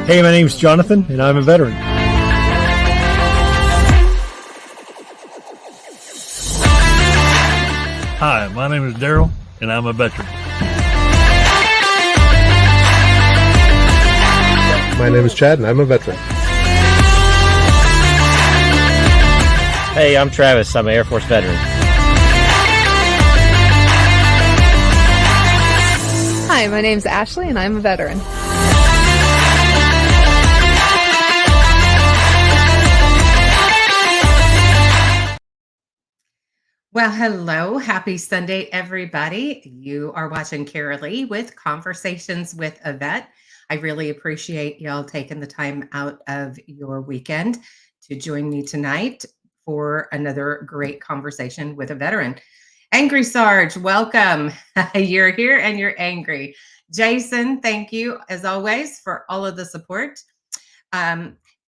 Hey, my name's Jonathan, and I'm a veteran. Hi, my name is Daryl, and I'm a veteran. My name is Chad, and I'm a veteran. Hey, I'm Travis. I'm an Air Force veteran. Hi, my name's Ashley, and I'm a veteran. Well, hello. Happy Sunday, everybody. You are watching Kara Lee with Conversations with a Vet. I really appreciate y'all taking the time out of your weekend to join me tonight for another great conversation with a veteran. Angry Sarge, welcome. You're here and you're angry. Jason, thank you as always for all of the support.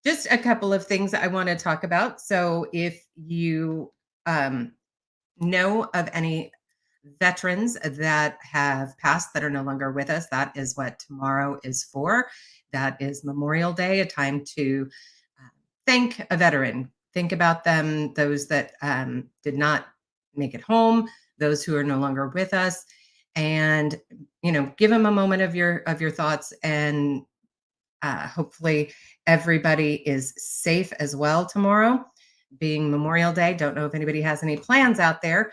Just a couple of things I want to talk about. So if you know of any veterans that have passed that are no longer with us, that is what tomorrow is for. That is Memorial Day, a time to thank a veteran. Think about them, those that did not make it home, those who are no longer with us, and give them a moment of your thoughts. And hopefully everybody is safe as well tomorrow, being Memorial Day. Don't know if anybody has any plans out there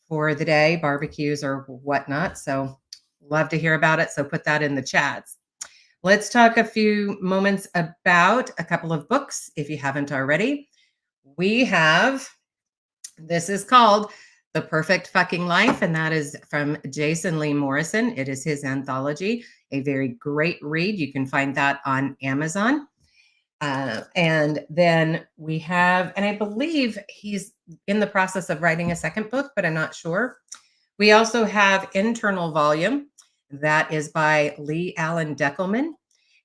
for the day, barbecues or whatnot. So love to hear about it. So put that in the chats. Let's talk a few moments about a couple of books, if you haven't already. This is called The Perfect Fucking Life, and that is from Jason Lee Morrison. It is his anthology, a very great read. You can find that on Amazon. And then we have, and I believe he's in the process of writing a second book, but I'm not sure. We also have Internal Volume. That is by Lee Allen Deckelman.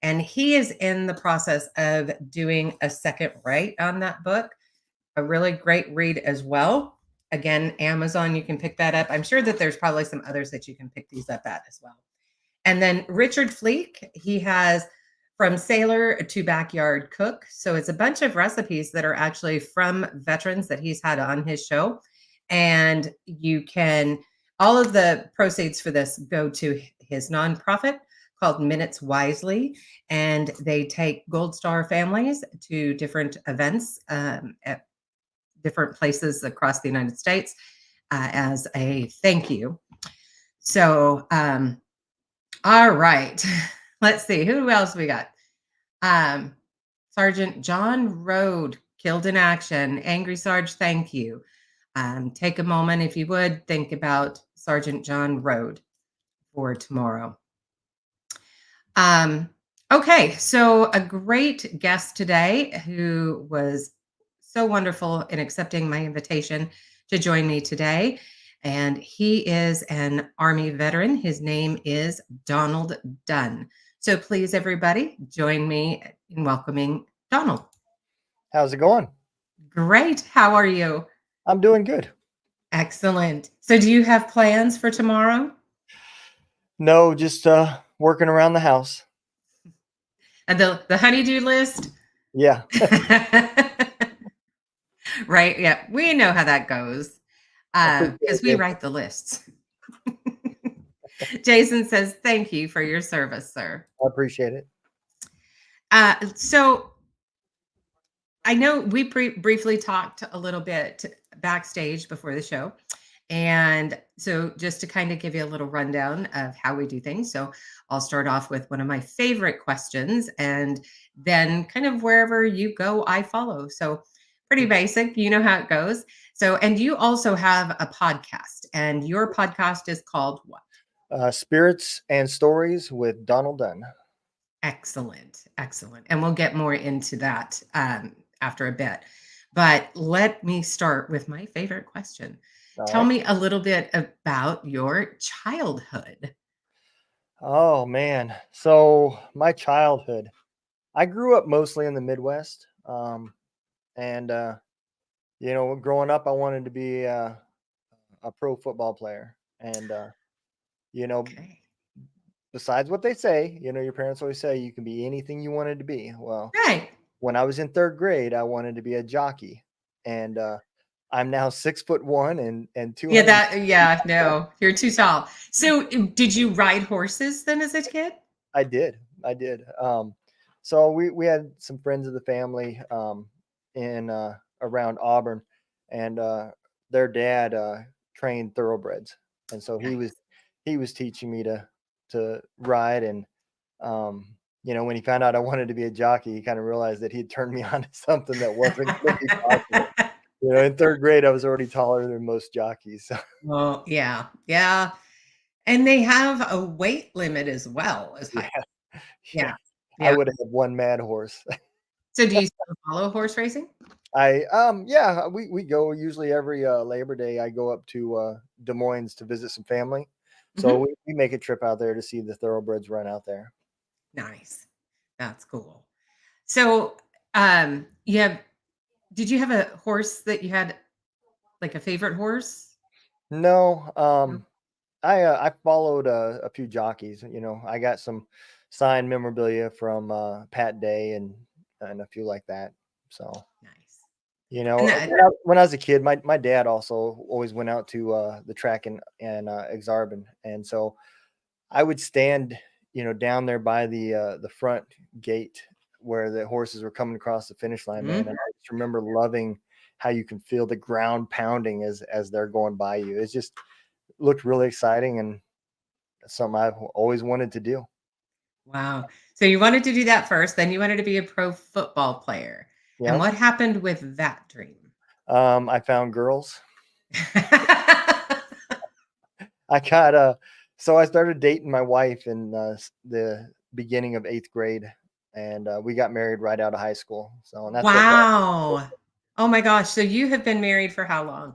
And he is in the process of doing a second write on that book. A really great read as well. Again, Amazon, you can pick that up. I'm sure that there's probably some others that you can pick these up at as well. And then Richard Fleek, he has From Sailor to Backyard Cook. So it's a bunch of recipes that are actually from veterans that he's had on his show. And all of the proceeds for this go to his nonprofit called Minutes Wisely. And they take Gold Star families to different events at different places across the United States as a thank you. So, all right. Let's see. Who else we got? Sergeant John Rode, killed in action. Angry Sarge, thank you. Take a moment, if you would, think about Sergeant John Rode for tomorrow. Okay, so a great guest today who was so wonderful in accepting my invitation to join me today. And he is an Army veteran. His name is Donald Dunn. So please, everybody, join me in welcoming Donald. How's it going? Great. How are you? I'm doing good. Excellent. So do you have plans for tomorrow? No, just working around the house. And the honeydew list? Yeah. Right. Yeah. We know how that goes because we write the lists. Jason says, thank you for your service, sir. I appreciate it. So I know we briefly talked a little bit backstage before the show. And so just to kind of give you a little rundown of how we do things. So I'll start off with one of my favorite questions, and then kind of wherever you go, I follow. So pretty basic, you know how it goes. So, and you also have a podcast, and your podcast is called what? Spirits and Stories with Donald Dunn. Excellent. Excellent. And we'll get more into that after a bit. But let me start with my favorite question. Tell me a little bit about your childhood. Oh, man. So my childhood, I grew up mostly in the Midwest. And growing up, I wanted to be a pro football player. And, Okay. besides what they say, your parents always say you can be anything you wanted to be. Well, Right. when I was in third grade, I wanted to be a jockey, and I'm now 6'1" and Yeah, 200. no, you're too tall. So, did you ride horses then as a kid? I did. So we had some friends of the family in around Auburn, and their dad trained thoroughbreds, and so Nice. he was teaching me to ride, and when he found out I wanted to be a jockey, he kind of realized that he'd turned me on to something that wasn't going to be possible. In third grade, I was already taller than most jockeys. So Well, yeah, yeah, and they have a weight limit as well as height. yeah, yeah, Yeah, I yeah. would have one mad horse. So, do you still follow horse racing? Yeah, we go usually every Labor Day. I go up to Des Moines to visit some family, so Mhm. we make a trip out there to see the thoroughbreds run out there. Nice. That's cool. So, you have did you have a horse that you had, like, a favorite horse? No, No? I followed a few jockeys. I got some signed memorabilia from Pat Day and a few like that. So Nice. And that when I was a kid, my dad also always went out to the track and Exarban, and so I would stand, down there by the front gate where the horses were coming across the finish line, man. And Mhm. I just remember loving how you can feel the ground pounding as they're going by you. It just looked really exciting and something I've always wanted to do. Wow. So you wanted to do that first, then you wanted to be a pro football player. And Yeah. what happened with that dream? I found girls. I got so I started dating my wife in the beginning of eighth grade, and we got married right out of high school. So and that's what brought Wow. Oh my gosh. So you have been married for how long?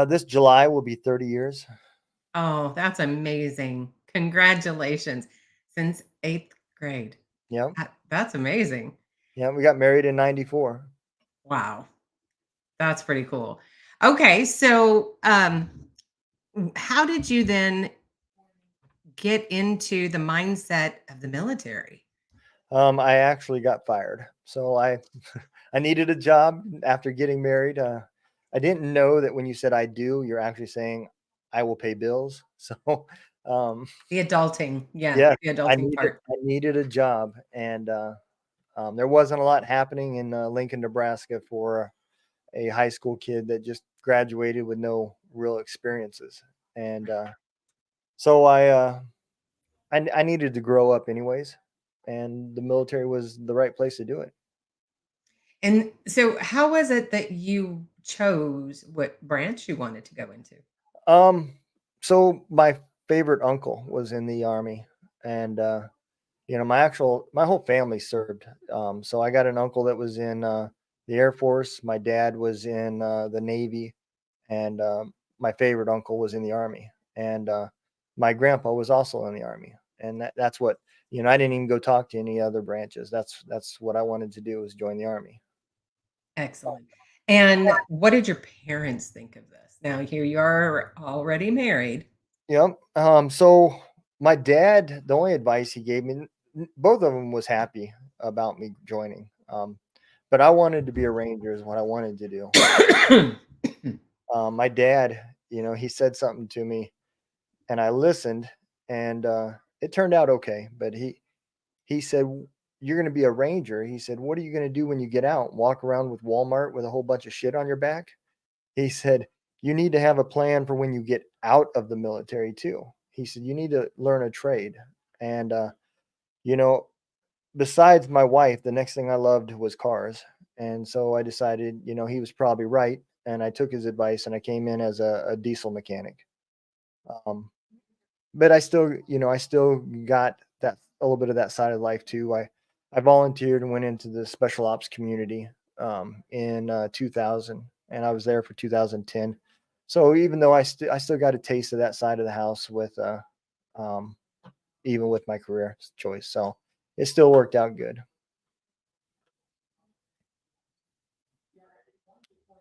this July will be 30 years. Oh, that's amazing. Congratulations. Since 8th grade. Yeah. That's amazing. Yeah, we got married in 94. Wow. That's pretty cool. Okay, so how did you then get into the mindset of the military? I actually got fired. So I I needed a job after getting married. I didn't know that when you said I do, you're actually saying I will pay bills. So um The adulting, yeah, yeah, the adulting part. I needed a job, and there wasn't a lot happening in Lincoln, Nebraska for a high school kid that just graduated with no real experiences. And so I needed to grow up anyways, and the military was the right place to do it. And so how was it that you chose what branch you wanted to go into? Um, so my favorite uncle was in the army, and my whole family served. So I got an uncle that was in the Air Force. My dad was in the Navy, and my favorite uncle was in the Army, and my grandpa was also in the Army. And that's what I didn't even go talk to any other branches. That's what I wanted to do, was join the Army. Excellent. And what did your parents think of this? Now here you are already married. Yep. So my dad, the only advice he gave me, both of them was happy about me joining. But I wanted to be a ranger is what I wanted to do. My dad, he said something to me, and I listened, and it turned out okay. But he said, "You're going to be a ranger." He said, "What are you going to do when you get out? Walk around with Walmart with a whole bunch of shit on your back?" He said, "You need to have a plan for when you get out of the military too." He said, "You need to learn a trade." And you know, besides my wife, the next thing I loved was cars. And so I decided, he was probably right. And I took his advice and I came in as a diesel mechanic. Um, but I still got that a little bit of that side of life too. I volunteered and went into the special ops community in 2000, and I was there for 2010. So even though I still got a taste of that side of the house with um, even with my career choice, so it still worked out good.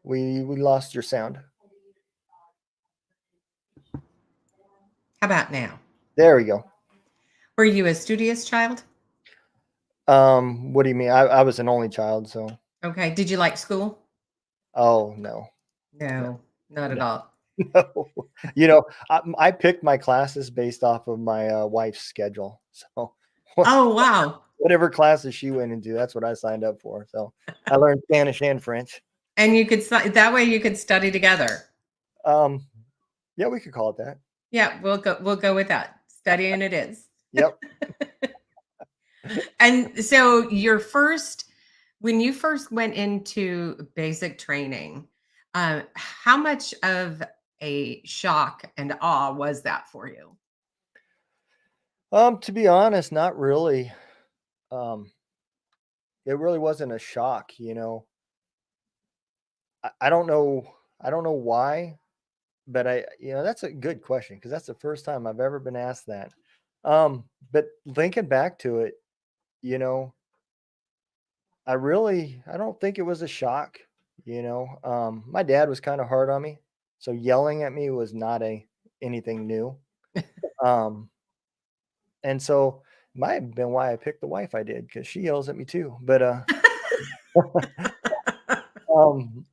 We lost your sound. How about now? There we go. Were you a studious child? What do you mean? I was an only child, so Okay. Did you like school? oh no, no, No, not at no, all. no. You know, I picked my classes based off of my wife's schedule. So Oh, wow. whatever classes she went into, that's what I signed up for. So I learned Spanish and French. And you could that way you could study together. Um, yeah, we could call it that. Yeah, we'll go with that. Studying it is. Yep. And so when you first went into basic training, how much of a shock and awe was that for you? To be honest, not really. Um, it really wasn't a shock, you know. I don't know. I don't know why, but that's a good question because that's the first time I've ever been asked that. But thinking back to it, you know, I don't think it was a shock. You know, my dad was kind of hard on me, so yelling at me was not anything new. Um, and so might have been why I picked the wife I did because she yells at me too. Um,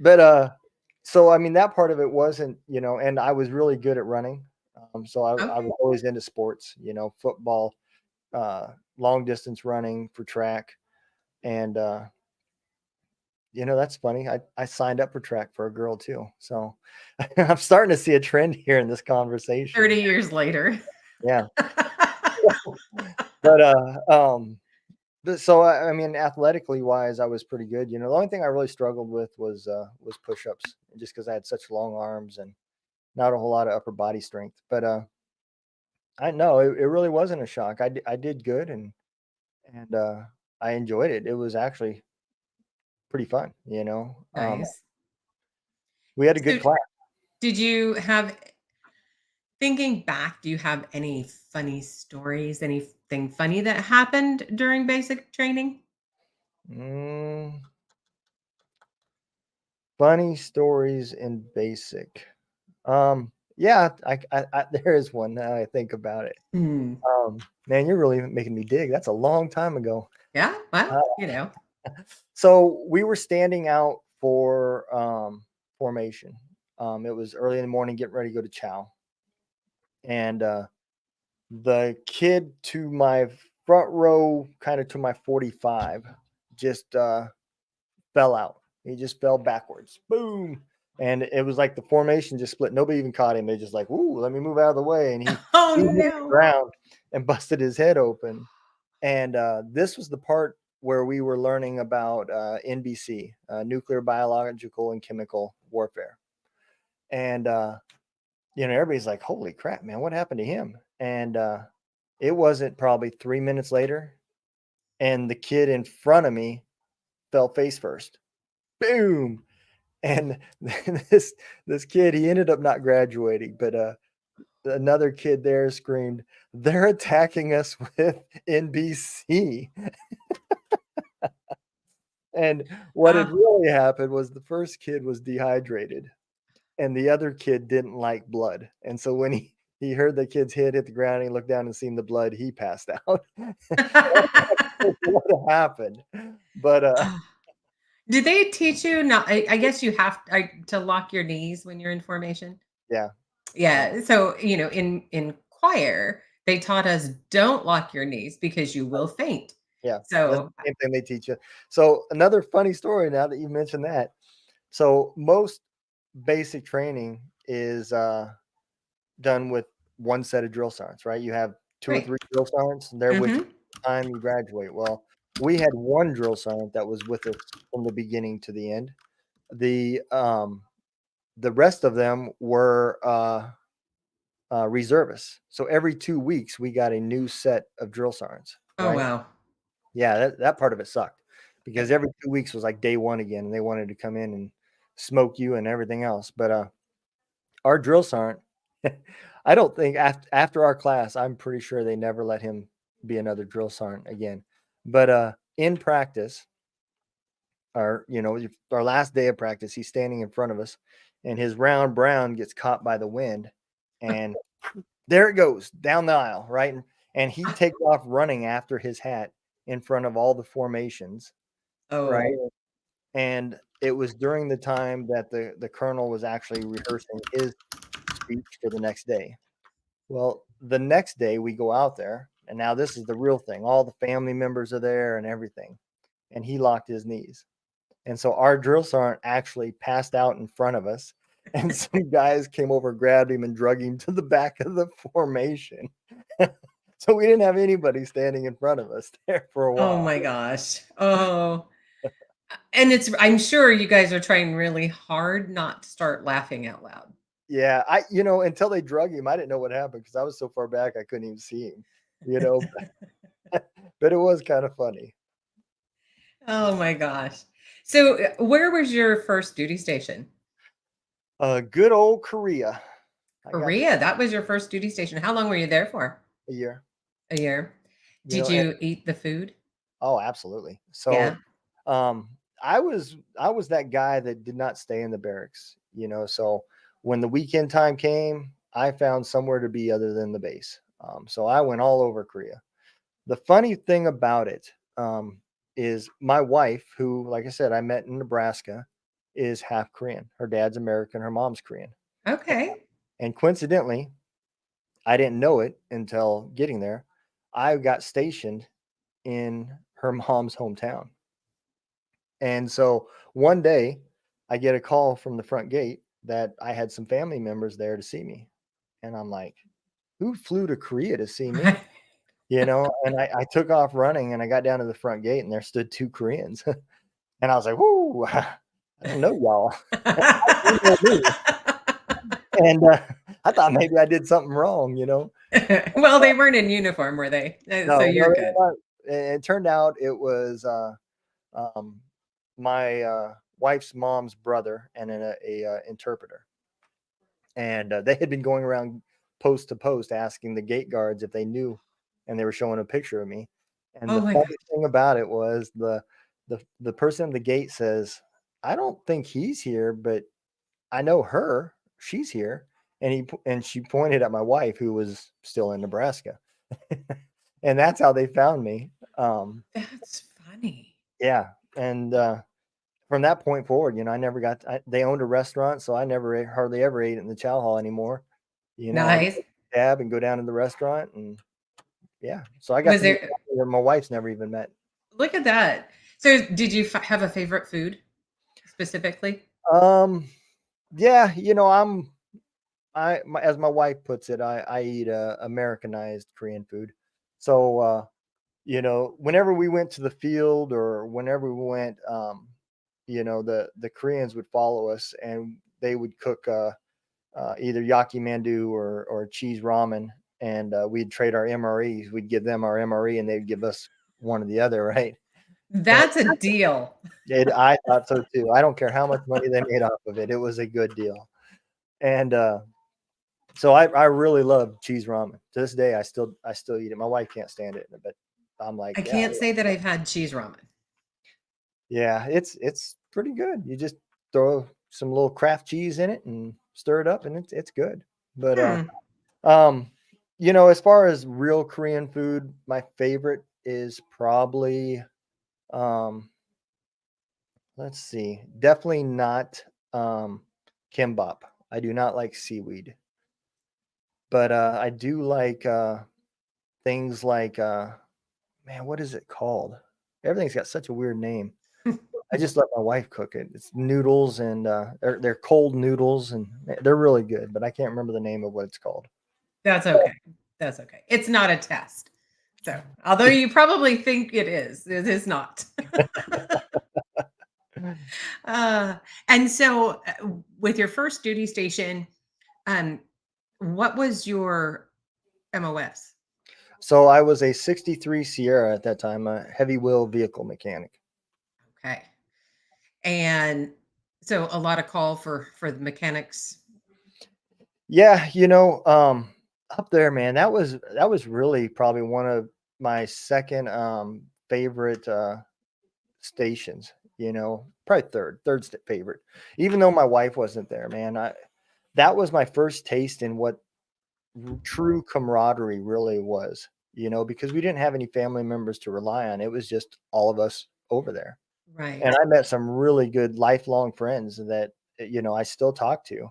but so I mean that part of it wasn't, you know, and I was really good at running. So I Okay. was always into sports, you know, football, uh, long distance running for track, and that's funny. I signed up for track for a girl too. So I'm starting to see a trend here in this conversation. 30 years later. Yeah. But so I mean, athletically wise, I was pretty good. You know, the only thing I really struggled with was push-ups, just because I had such long arms and not a whole lot of upper body strength. But I know it really wasn't a shock. I did good, and I enjoyed it. It was actually pretty fun. You know, Nice. we had a good So class. did you have thinking back, do you have any funny stories, anything funny that happened during basic training? Mm, funny stories in basic. Yeah, there is one now I think about it. Hmm. Um, Man, you're really making me dig. That's a long time ago. Yeah, Uh, well. so we were standing out for formation. It was early in the morning, getting ready to go to chow, and the kid to my front row, kind of to my 45, just fell out. He just fell backwards. Boom. And it was like the formation just split. Nobody even caught him. They just like, ooh, let me move out of the way. And Oh, he hit the no. ground and busted his head open. And this was the part where we were learning about NBC, nuclear, biological, and chemical warfare. And everybody's like, "Holy crap, man! What happened to him?" And it wasn't probably 3 minutes later, and the kid in front of me fell face first. Boom! And this kid, he ended up not graduating, but another kid there screamed, "They're attacking us with NBC." And what had Ah. really happened was the first kid was dehydrated and the other kid didn't like blood. And so when he heard the kid's head hit the ground, he looked down and seen the blood, he passed out. What happened? But Did they teach you not I guess you have to lock your knees when you're in formation? yeah, yeah, Yeah, so, in choir, they taught us don't lock your knees because you will faint. yeah. That's So the same thing they teach you. So another funny story now that you mentioned that. So most basic training is done with one set of drill sergeants, right? You have two or right. three drill sergeants, and they're with you Mhm. the time you graduate. Well, we had one drill sergeant that was with us from the beginning to the end. The um, the rest of them were reservists. So every 2 weeks, we got a new set of drill sergeants, Oh, right? wow. Yeah, that part of it sucked Eh, because every 2 weeks was like day one again, and they wanted to come in and smoke you and everything else. But our drill sergeant, I don't think after our class, I'm pretty sure they never let him be another drill sergeant again. But in practice, our last day of practice, he's standing in front of us, and his round brown gets caught by the wind, and there it goes down the aisle, right? And he takes off running after his hat in front of all the formations, right? Oh, And it was during the time that the colonel was actually rehearsing his speech for the next day. Well, the next day we go out there, and now this is the real thing. All the family members are there and everything. And he locked his knees. And so our drill sergeant actually passed out in front of us. And some guys came over, grabbed him, and drug him to the back of the formation. So we didn't have anybody standing in front of us there for a oh while. my gosh. Oh, and I'm sure you guys are trying really hard not to start laughing out loud. Yeah, until they drug him, I didn't know what happened because I was so far back I couldn't even see him, you know. But it was kind of funny. Oh my gosh. So, where was your first duty station? Good old Korea. I got Korea. That was your first duty station. How long were you there for? a year, A year. you Did know, and you eat the food? oh, absolutely. Yeah. So, um, I was that guy that did not stay in the barracks, So when the weekend time came, I found somewhere to be other than the base. So I went all over Korea. The funny thing about it is my wife, who, like I said, I met in Nebraska, is half Korean. Her dad's American, her mom's Korean. Okay. And coincidentally, I didn't know it until getting there. I got stationed in her mom's hometown. And so one day I get a call from the front gate that I had some family members there to see me. And I'm like, who flew to Korea to see me? And I took off running and I got down to the front gate and there stood two Koreans. And I was like, whoo, I don't know y'all. You know me. And I thought maybe I did something wrong. Well, they weren't in uniform, were they? So No, you're no, good. it turned out it was um, my wife's mom's brother and a interpreter. And they had been going around post to post asking the gate guards if they knew, and they were showing a picture of me. And Oh the my God. funny thing about it was the person at the gate says, "I don't think he's here, but I know her. She's here." And she pointed at my wife, who was still in Nebraska, and that's how they found me. That's funny. Yeah, and from that point forward, I never they owned a restaurant, so I never hardly ever ate in the chow hall anymore. I Nice. cab and go down to the restaurant, and yeah, so I got Was to meet there, family that my wife's never even met. look at that. So, did you have a favorite food specifically? Um, yeah, as my wife puts it, I eat Americanized Korean food. So whenever we went to the field or whenever we went, the Koreans would follow us and they would cook either yaki mandu or cheese ramen, and we'd trade our MREs. We'd give them our MRE, and they'd give us one or the other, right? And That's a deal. I thought so too. I don't care how much money they made off of it; it was a good deal. And so I really love cheese ramen. To this day, I still eat it. My wife can't stand it, but I'm like, I yeah, can't say that I've had cheese ramen. yeah, it's pretty good. You just throw some little Kraft cheese in it and stir it up, and it's good. But Hmm. Um, as far as real Korean food, my favorite is probably um, let's see, definitely not kimbap. I do not like seaweed, but I do like things like man, what is it called? Everything's got such a weird name. I just let my wife cook it. It's noodles and they're cold noodles and they're really good, but I can't remember the name of what it's called. That's okay. That's okay. It's not a test. So, although you probably think it is not. uh, and so, with your first duty station, um, what was your MOS? So I was a 63 Sierra at that time, a heavy wheel vehicle mechanic. Okay. And so a lot of call for the mechanics. Yeah, up there, man, that was really probably one of my second favorite stations, probably third favorite. Even though my wife wasn't there, man, that was my first taste in what true camaraderie really was, because we didn't have any family members to rely on. It was just all of us over there. Right. And I met some really good lifelong friends that, I still talk to.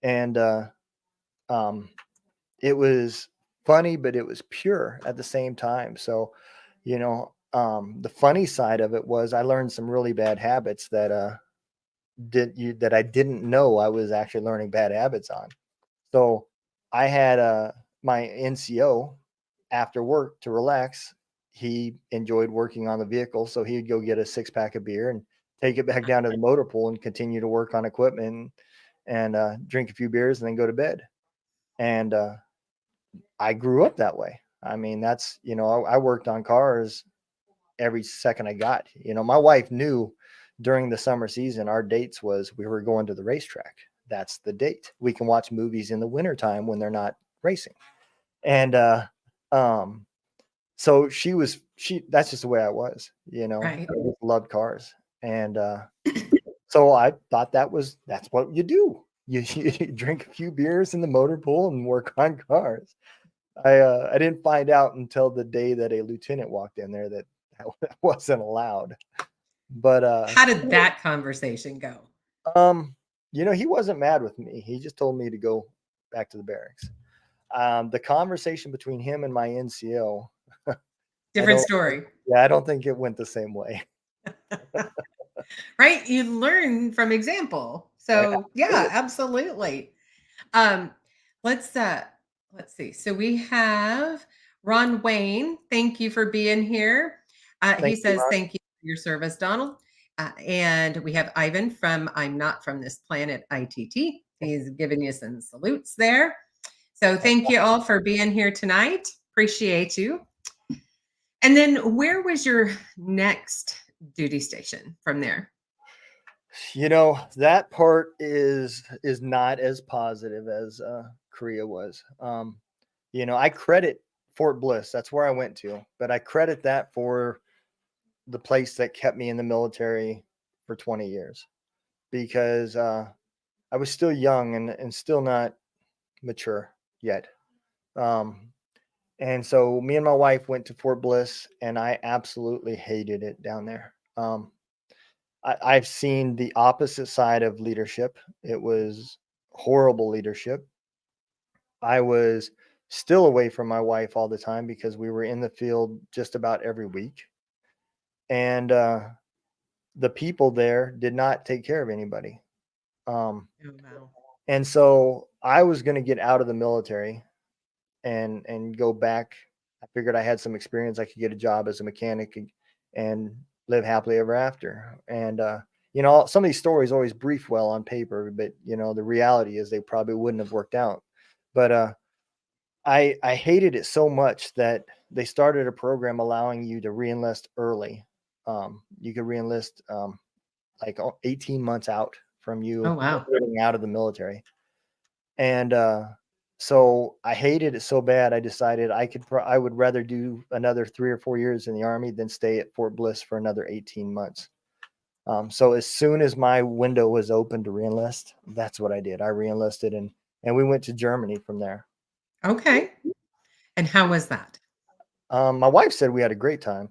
And um, it was funny, but it was pure at the same time. So, the funny side of it was I learned some really bad habits that I didn't know I was actually learning bad habits on. So I had my NCO after work to relax. He enjoyed working on the vehicle, so he'd go get a 6-pack of beer and take it back down to the motor pool and continue to work on equipment and drink a few beers and then go to bed. And I grew up that way. I mean, that's, I worked on cars every second I got. My wife knew during the summer season, our dates was we were going to the racetrack. That's the date. We can watch movies in the wintertime when they're not racing. And um, so that's just the way I was, Right. I just loved cars. And so I thought that's what you do. You drink a few beers in the motor pool and work on cars. I didn't find out until the day that a lieutenant walked in there that wasn't allowed. But How did that conversation go? he wasn't mad with me. He just told me to go back to the barracks. The conversation between him and my NCO, Different story. I don't think it went the same way. Right? You learn from example. So yeah, absolutely. Um, let's see. So we have Ron Wayne. Thank you for being here. He Thank you, says Ron. thank you for your service, Donald. And we have Ivan from I'm Not From This Planet ITT. He's giving you some salutes there. So thank you all for being here tonight. Appreciate you. And then where was your next duty station from there? That part is not as positive as Korea was. I credit Fort Bliss. That's where I went to, but I credit that for the place that kept me in the military for 20 years because I was still young and still not mature yet. And so me and my wife went to Fort Bliss, and I absolutely hated it down there. I've seen the opposite side of leadership. It was horrible leadership. I was still away from my wife all the time because we were in the field just about every week. And the people there did not take care of anybody. Oh, wow. And so I was going to get out of the military and go back. I figured I had some experience. I could get a job as a mechanic and live happily ever after. And some of these stories always brief well on paper, but the reality is they probably wouldn't have worked out. But I hated it so much that they started a program allowing you to reenlist early. You could reenlist like 18 months out from you Oh, wow. getting out of the military. And so I hated it so bad. I decided I would rather do another 3 or 4 years in the Army than stay at Fort Bliss for another 18 months. So as soon as my window was open to reenlist, that's what I did. I reenlisted and we went to Germany from there. Okay. And how was that? My wife said we had a great time.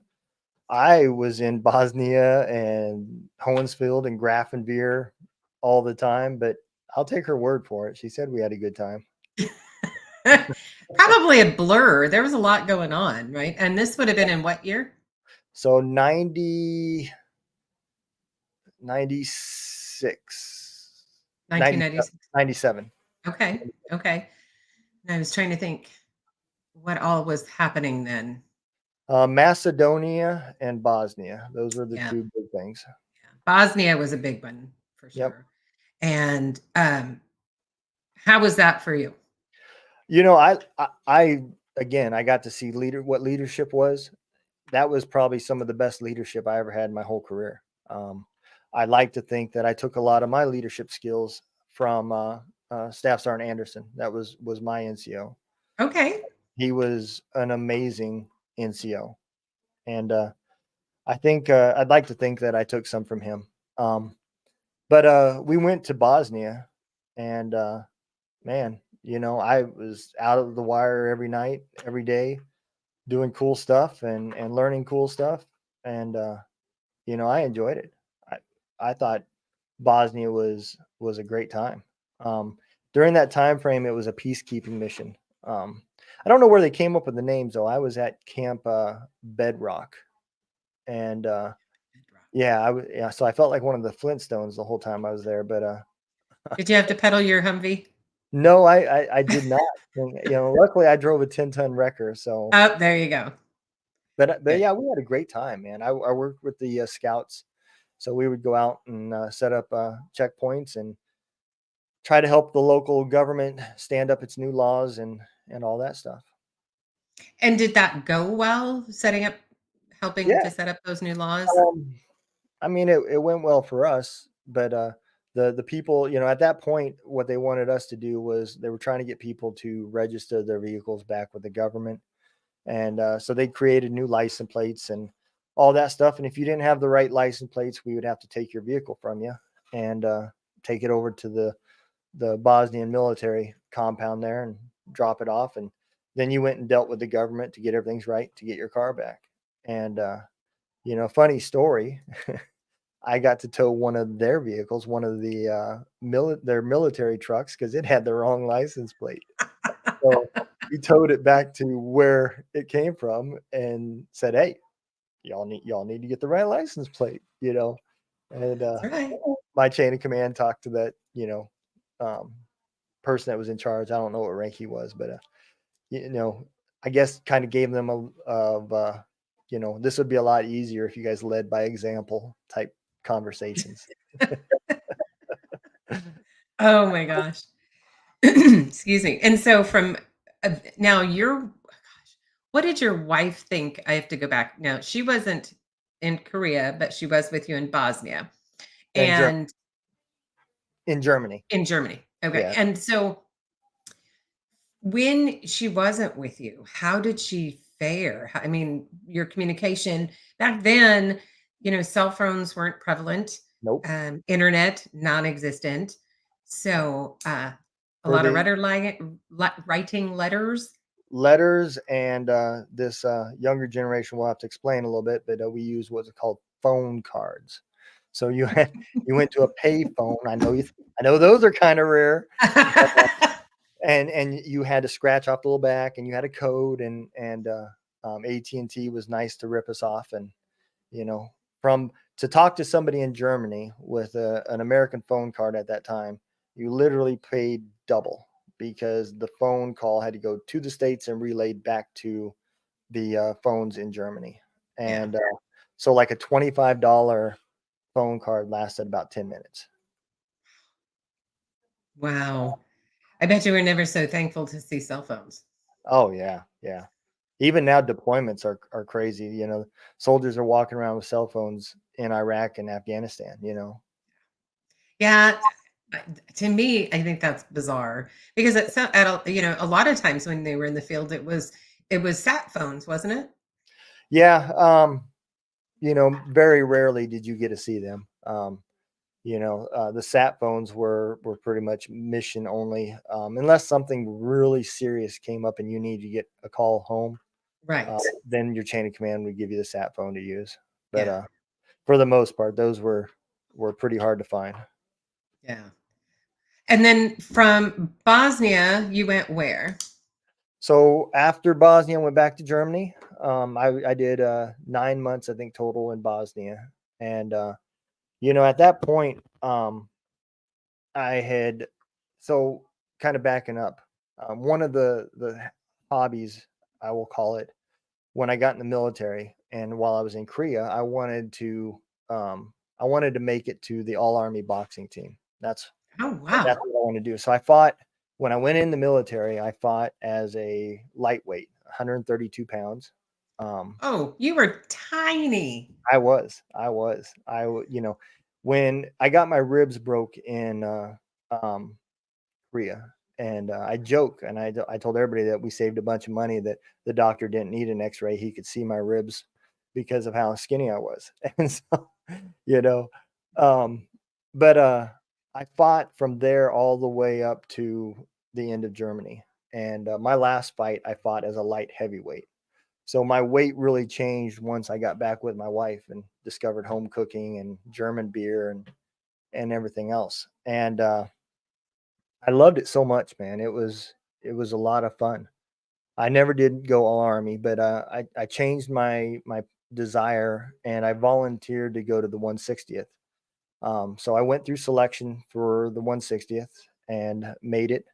I was in Bosnia and Hoensfield and Grafenwehr all the time, but I'll take her word for it. She said we had a good time. Probably a blur. There was a lot going on, right? And this would have been in what year? So 96, 1996. 97. Okay. Okay. And I was trying to think what all was happening then. Macedonia and Bosnia. Those were the Yeah. two big things. Yeah. Bosnia was a big one for Yep. sure. And how was that for you? I again, I got to see what leadership was. That was probably some of the best leadership I ever had in my whole career. I like to think that I took a lot of my leadership skills from Staff Sergeant Anderson. That was my NCO. Okay. He was an amazing NCO, and I think I'd like to think that I took some from him. But we went to Bosnia, and man, I was out of the wire every night, every day, doing cool stuff and learning cool stuff. And, I enjoyed it. I thought Bosnia was a great time. During that time frame, it was a peacekeeping mission. I don't know where they came up with the names though. I was at Camp Bedrock, and yeah. So I felt like one of the Flintstones the whole time I was there. But Did you have to pedal your Humvee? no, I did not. And, luckily I drove a 10-ton wrecker. So, Oh, there you go. but Good. yeah, we had a great time, man. I worked with the scouts, so we would go out and set up checkpoints and try to help the local government stand up its new laws and all that stuff. And did that go well, helping Yeah. to set up those new laws? I mean, it went well for us, but the people, at that point, what they wanted us to do was they were trying to get people to register their vehicles back with the government, and so they created new license plates and all that stuff. And if you didn't have the right license plates, we would have to take your vehicle from you and take it over to the Bosnian military compound there and drop it off. And then you went and dealt with the government to get everything's right to get your car back. And funny story. I got to tow one of their vehicles, one of the their military trucks, because it had the wrong license plate. So we towed it back to where it came from and said, "Hey, y'all need to get the right license plate," And That's right. my chain of command talked to that person that was in charge. I don't know what rank he was, but I guess kind of gave them this would be a lot easier if you guys led by example type conversations. Oh my gosh. Excuse me. And so now what did your wife think? I have to go back. Now, she wasn't in Korea, but she was with you in Bosnia And and in Germany. in Germany. Okay. Yeah. And so when she wasn't with you, how did she fare? I mean, your communication back then, cell phones weren't prevalent, Nope. internet non-existent. So a For lot of the writing letters and this younger generation will have to explain a little bit, but we use what's called phone cards. So you went to a pay phone. I know those are kind of rare. And you had to scratch off the little back, and you had a code, and AT&T was nice to rip us off, and from to talk to somebody in Germany with an American phone card at that time, you literally paid double because the phone call had to go to the States and relayed back to the phones in Germany, and so like a $25 phone card lasted about 10 minutes. Wow. I bet you were never so thankful to see cell phones. Oh yeah, yeah. Even now deployments are crazy. Soldiers are walking around with cell phones in Iraq and Afghanistan. Yeah. To me, I think that's bizarre because a lot of times when they were in the field, it was sat phones, wasn't it? Yeah. Very rarely did you get to see them. The sat phones were pretty much mission only, unless something really serious came up and you need to get a call home. Right. Then your chain of command would give you the sat phone to use. But Yeah. for the most part, those were pretty hard to find. Yeah. And then from Bosnia, you went where? So after Bosnia, I went back to Germany. I did 9 months, I think, total in Bosnia. And, at that point, I had, so kind of backing up, one of the hobbies, I will call it, when I got in the military and while I was in Korea, I wanted to make it to the all army boxing team. That's Oh, wow. what I want to do. So I fought when I went in the military. I fought as a lightweight, 132 pounds. Oh, you were tiny. I was. When I got my ribs broke in Korea, and I joke and I told everybody that we saved a bunch of money, that the doctor didn't need an X-ray. He could see my ribs because of how skinny I was, and so you know, but I fought from there all the way up to the end of Germany. And my last fight, I fought as a light heavyweight. So my weight really changed once I got back with my wife and discovered home cooking and German beer and everything else. And I loved it so much, man. It was a lot of fun. I never did go all army, but I changed my desire and I volunteered to go to the 160th. So I went through selection for the 160th and made it.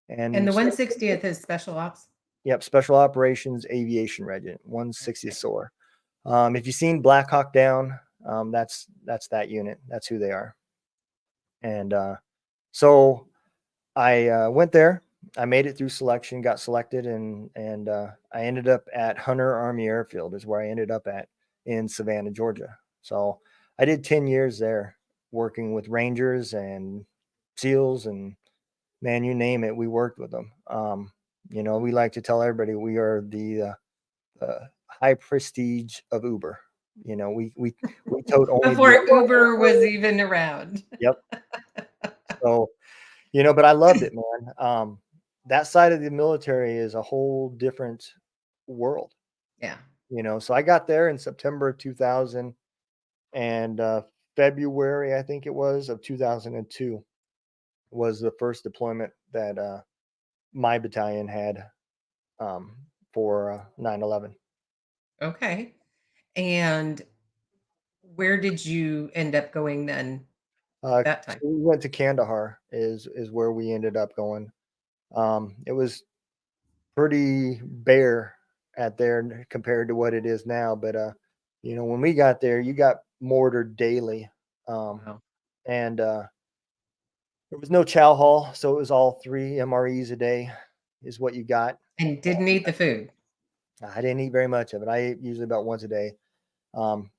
And the And 160th is special ops. yep, Special Operations Aviation Regiment, 160th SOAR. If you've seen Black Hawk Down, that's that unit. That's who they are. And so I went there. I made it through selection, got selected, and I ended up at Hunter Army Airfield, is where I ended up at in Savannah, Georgia. So I did 10 years there, working with Rangers and SEALs, and man, you name it, we worked with them. We like to tell everybody we are the high prestige of Uber. We tote only Before the Uber was even around. yep. So but I loved it, man. That side of the military is a whole different world. Yeah. So I got there in September of 2000 and February, I think it was, of 2002 was the first deployment that my battalion had for 9/11. Okay. And where did you end up going then that So time? we went to Kandahar is where we ended up going. It was pretty bare at there compared to what it is now. But when we got there, you got mortared daily, Wow. and there was no chow hall, so it was all 3 MREs a day, is what you got. And didn't eat the food. I didn't eat very much of it. I ate usually about once a day. Um,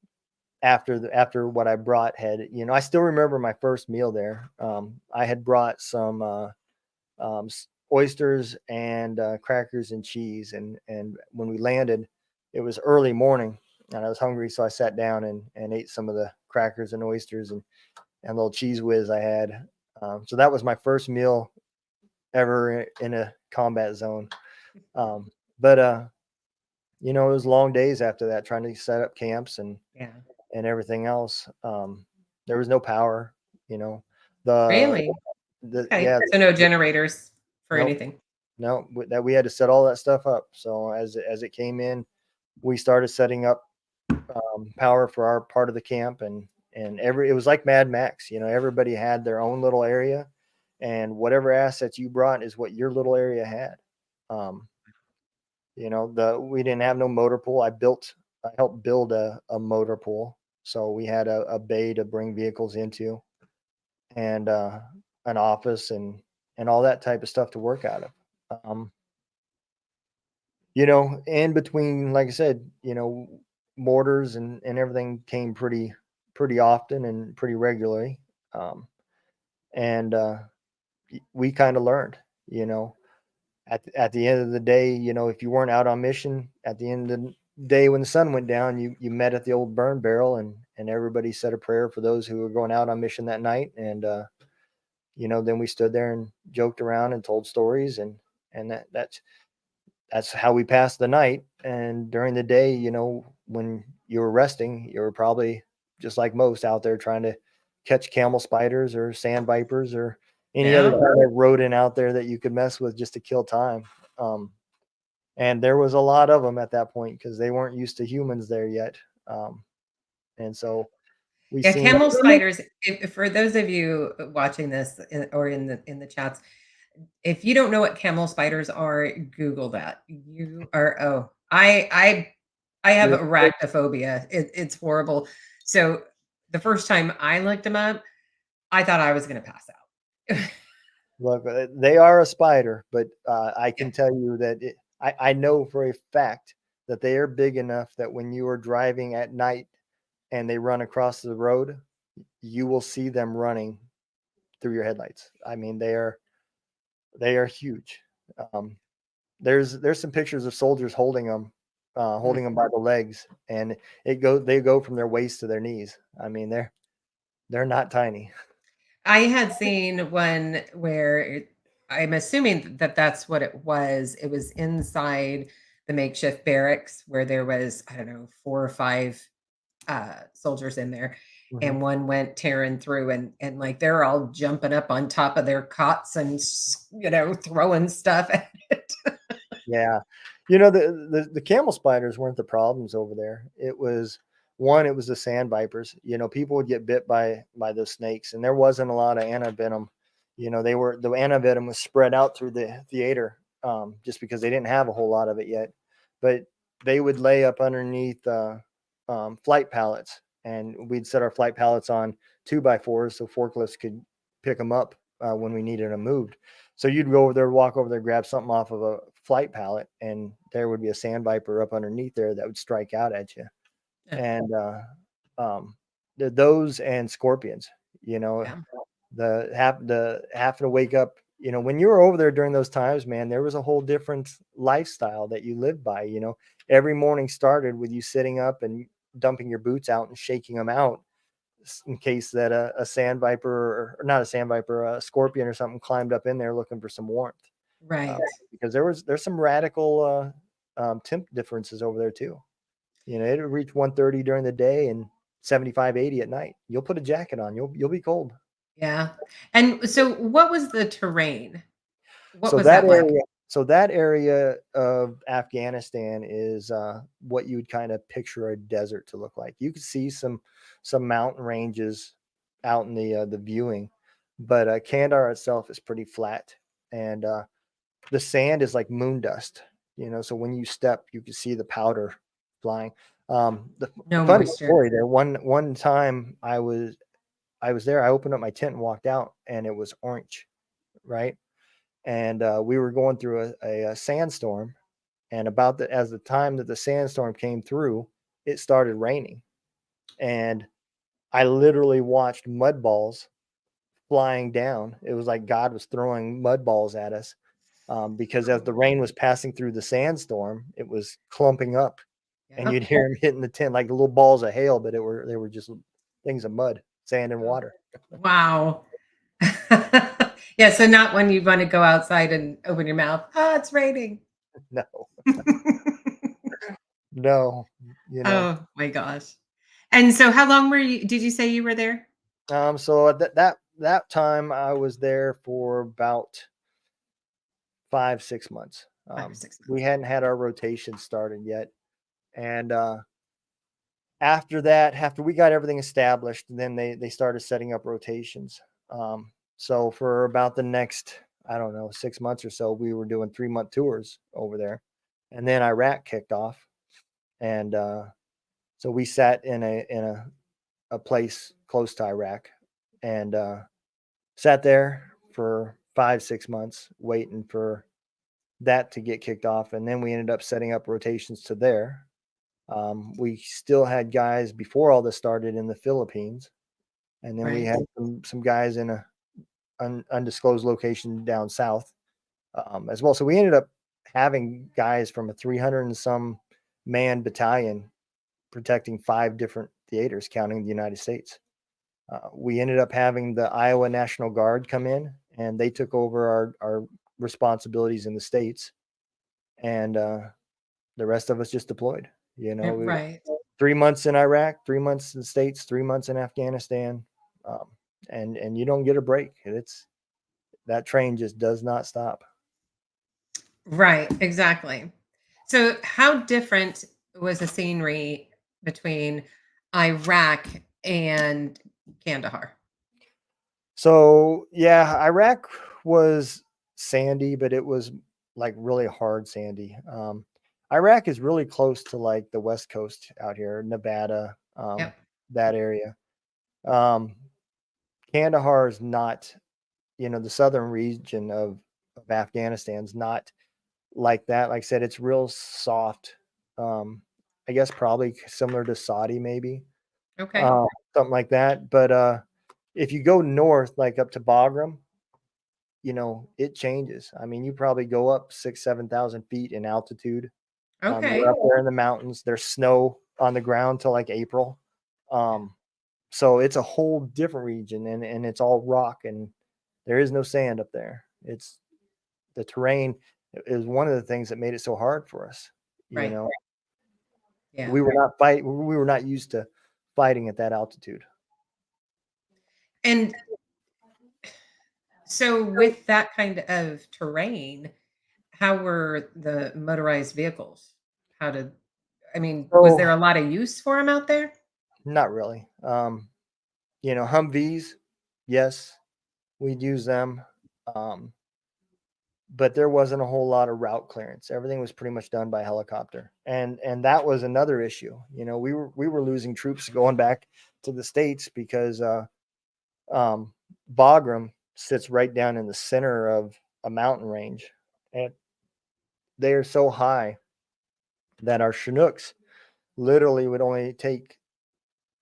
after what I brought I still remember my first meal there. I had brought some oysters and crackers and cheese. And when we landed, it was early morning, and I was hungry, so I sat down and ate some of the crackers and oysters and little cheese whiz I had. So that was my first meal ever in a combat zone. But it was long days after that, trying to set up camps Yeah. and everything else. There was no power. You know, the Really? the Okay. yeah, So no generators for nope. anything. No, that we had to set all that stuff up. So as it came in, we started setting up power for our part of the camp, and it was like Mad Max. Everybody had their own little area, and whatever assets you brought is what your little area had. Um, we didn't have no motor pool. I helped build a motor pool, so we had a bay to bring vehicles into, and an office and all that type of stuff to work out of. Um, in between, like I said, mortars and everything came pretty often and pretty regularly. Um, and we kind of learned, you know, at the end of the day, if you weren't out on mission at the end of the day when the sun went down, you met at the old burn barrel, and everybody said a prayer for those who were going out on mission that night. And, then we stood there and joked around and told stories, and that's how we passed the night. And during the day, when you were resting, you were probably just like most out there trying to catch camel spiders or sand vipers or any other Yeah. kind of rodent out there that you could mess with just to kill time. Um, and there was a lot of them at that point because they weren't used to humans there yet. Um, and so we Yeah, seen, camel spiders. For those of you watching this or in the chats, if you don't know what camel spiders are, Google that. You are I have arachnophobia. It's horrible. So the first time I looked them up, I thought I was going to pass out. look, they are a spider, but I Yeah. can tell you that I know for a fact that they are big enough that when you are driving at night and they run across the road, you will see them running through your headlights. I mean, they are huge. Um, there's some pictures of soldiers holding them by the legs, and they go from their waist to their knees. I mean, they're not tiny. I had seen one where I'm assuming that that's what it was. It was inside the makeshift barracks where there was, I don't know, 4 or 5 soldiers in there, Mhm. and one went tearing through, and like they're all jumping up on top of their cots and throwing stuff at it. Yeah. The camel spiders weren't the problems over there. It was one, it was the sand vipers. People would get bit by those snakes, and there wasn't a lot of antivenom. The antivenom was spread out through the theater, just because they didn't have a whole lot of it yet. But they would lay up underneath flight pallets, and we'd set our flight pallets on 2x4s so forklifts could pick them up when we needed them moved. So you'd go over there, walk over there, grab something off of a flight pallet, and there would be a sand viper up underneath there that would strike out at you. Yeah. And those and scorpions, you know, Yeah. the having to wake up. When you were over there during those times, man, there was a whole different lifestyle that you lived by. Every morning started with you sitting up and dumping your boots out and shaking them out in case that a sand viper, or not a sand viper, a scorpion or something climbed up in there looking for some warmth. Right. Because there's some radical temp differences over there too. It'll reach 130 during the day and 75, 80 at night. You'll put a jacket on, you'll be cold. Yeah. And so what was the terrain? What So was that that like? area, so that area of Afghanistan is what you would kind of picture a desert to look like. You could see some mountain ranges out in the viewing, but Kandahar itself is pretty flat, and the sand is like moon dust. So when you step, you can see the powder flying. The No funny moisture. story there. One time I was there. I opened up my tent and walked out, and it was orange, right? And we were going through a sandstorm, and as the time that the sandstorm came through, it started raining, and I literally watched mud balls flying down. It was like God was throwing mud balls at us, because as the rain was passing through the sandstorm, it was clumping up, and Yeah. you'd hear them hitting the tent like little balls of hail, but they were just things of mud, sand, and water. Wow. Yeah, so not when you want to go outside and open your mouth. Oh, it's raining. No, no, you know. Oh my gosh. And so how long did you say you were there? So at that time, I was there for about 5, 6 months. 5 or 6 months. We hadn't had our rotation started yet, and after that, after we got everything established, then they started setting up rotations. So for about the next, I don't know, 6 months or so, we were doing 3-month tours over there, and then Iraq kicked off, and so we sat in a place close to Iraq, and sat there for 5, 6 months waiting for that to get kicked off, and then we ended up setting up rotations to there. We still had guys before all this started in the Philippines, and then we Right. had some guys in a undisclosed location down south, as well. So we ended up having guys from a 300 and some man battalion protecting 5 different theaters, counting the United States. We ended up having the Iowa National Guard come in, and they took over our responsibilities in the states, and the rest of us just deployed. We Right. 3 months in Iraq, 3 months in the states, 3 months in Afghanistan, um, and you don't get a break. That train just does not stop. Right, exactly. So how different was the scenery between Iraq and Kandahar? So yeah, Iraq was sandy, but it was like really hard sandy. Iraq is really close to like the West Coast out here, Nevada, Yep. that area. Um, Kandahar is not, the southern region of Afghanistan's not like that. Like I said, it's real soft. Um, I guess probably similar to Saudi, maybe, Okay. something like that. But if you go north, like up to Bagram, it changes. I mean, you probably go up 6, 7,000 feet in altitude. You're Okay. up there in the mountains. There's snow on the ground till like April. So it's a whole different region, and it's all rock, and there is no sand up there. the terrain is one of the things that made it so hard for us. You Right. know, Yeah. we were not used to fighting at that altitude. And so with that kind of terrain, how were the motorized vehicles? How did I mean, was So there a lot of use for them out there? not really. Humvees, yes, we'd use them. Um, but there wasn't a whole lot of route clearance. Everything was pretty much done by helicopter, and that was another issue. We were losing troops going back to the States because um, Bagram sits right down in the center of a mountain range, and they are so high that our Chinooks literally would only take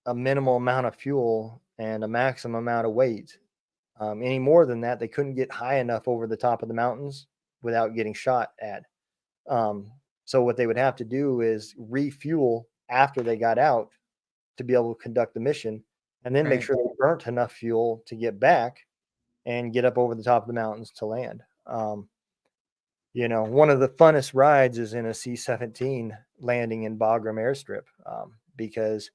a minimal amount of fuel and a maximum amount of weight. Any more than that, they couldn't get high enough over the top of the mountains without getting shot at. So what they would have to do is refuel after they got out to be able to conduct the mission, and then make Right. sure they burnt enough fuel to get back and get up over the top of the mountains to land. One of the funnest rides is in a C-17 landing in Bagram airstrip, because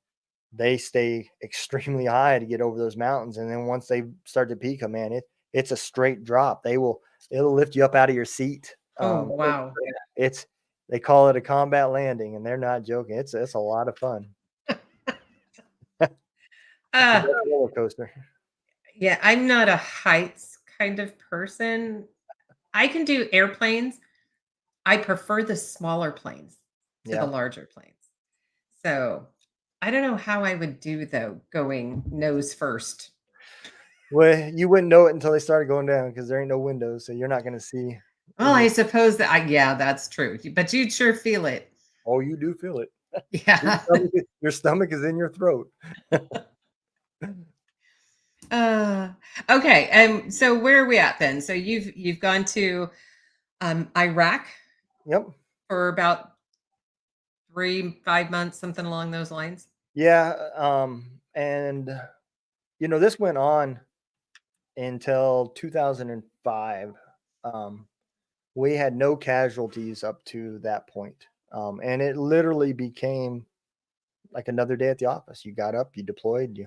they stay extremely high to get over those mountains, and then once they start to peak, man, it's a straight drop. It'll lift you up out of your seat. Oh, wow. It's They call it a combat landing, and they're not joking. It's a lot of fun. It's a Uh, good roller coaster. yeah, I'm not a heights kind of person. I can do airplanes. I prefer the smaller planes to the Yeah. larger planes. So, I don't know how I would do though, going nose first. Well, you wouldn't know it until they started going down because there ain't no windows, so you're not going to see Well, I any. suppose that yeah, that's true. But you'd sure feel it. Oh, you do feel it. Your Yeah. stomach, your stomach is in your throat. Uh, okay. So where are we at then? So you've gone to Iraq Yep. for about 5 months, something along those lines. Yeah. And this went on until 2005. We had no casualties up to that point. And it literally became like another day at the office. You got up, you deployed,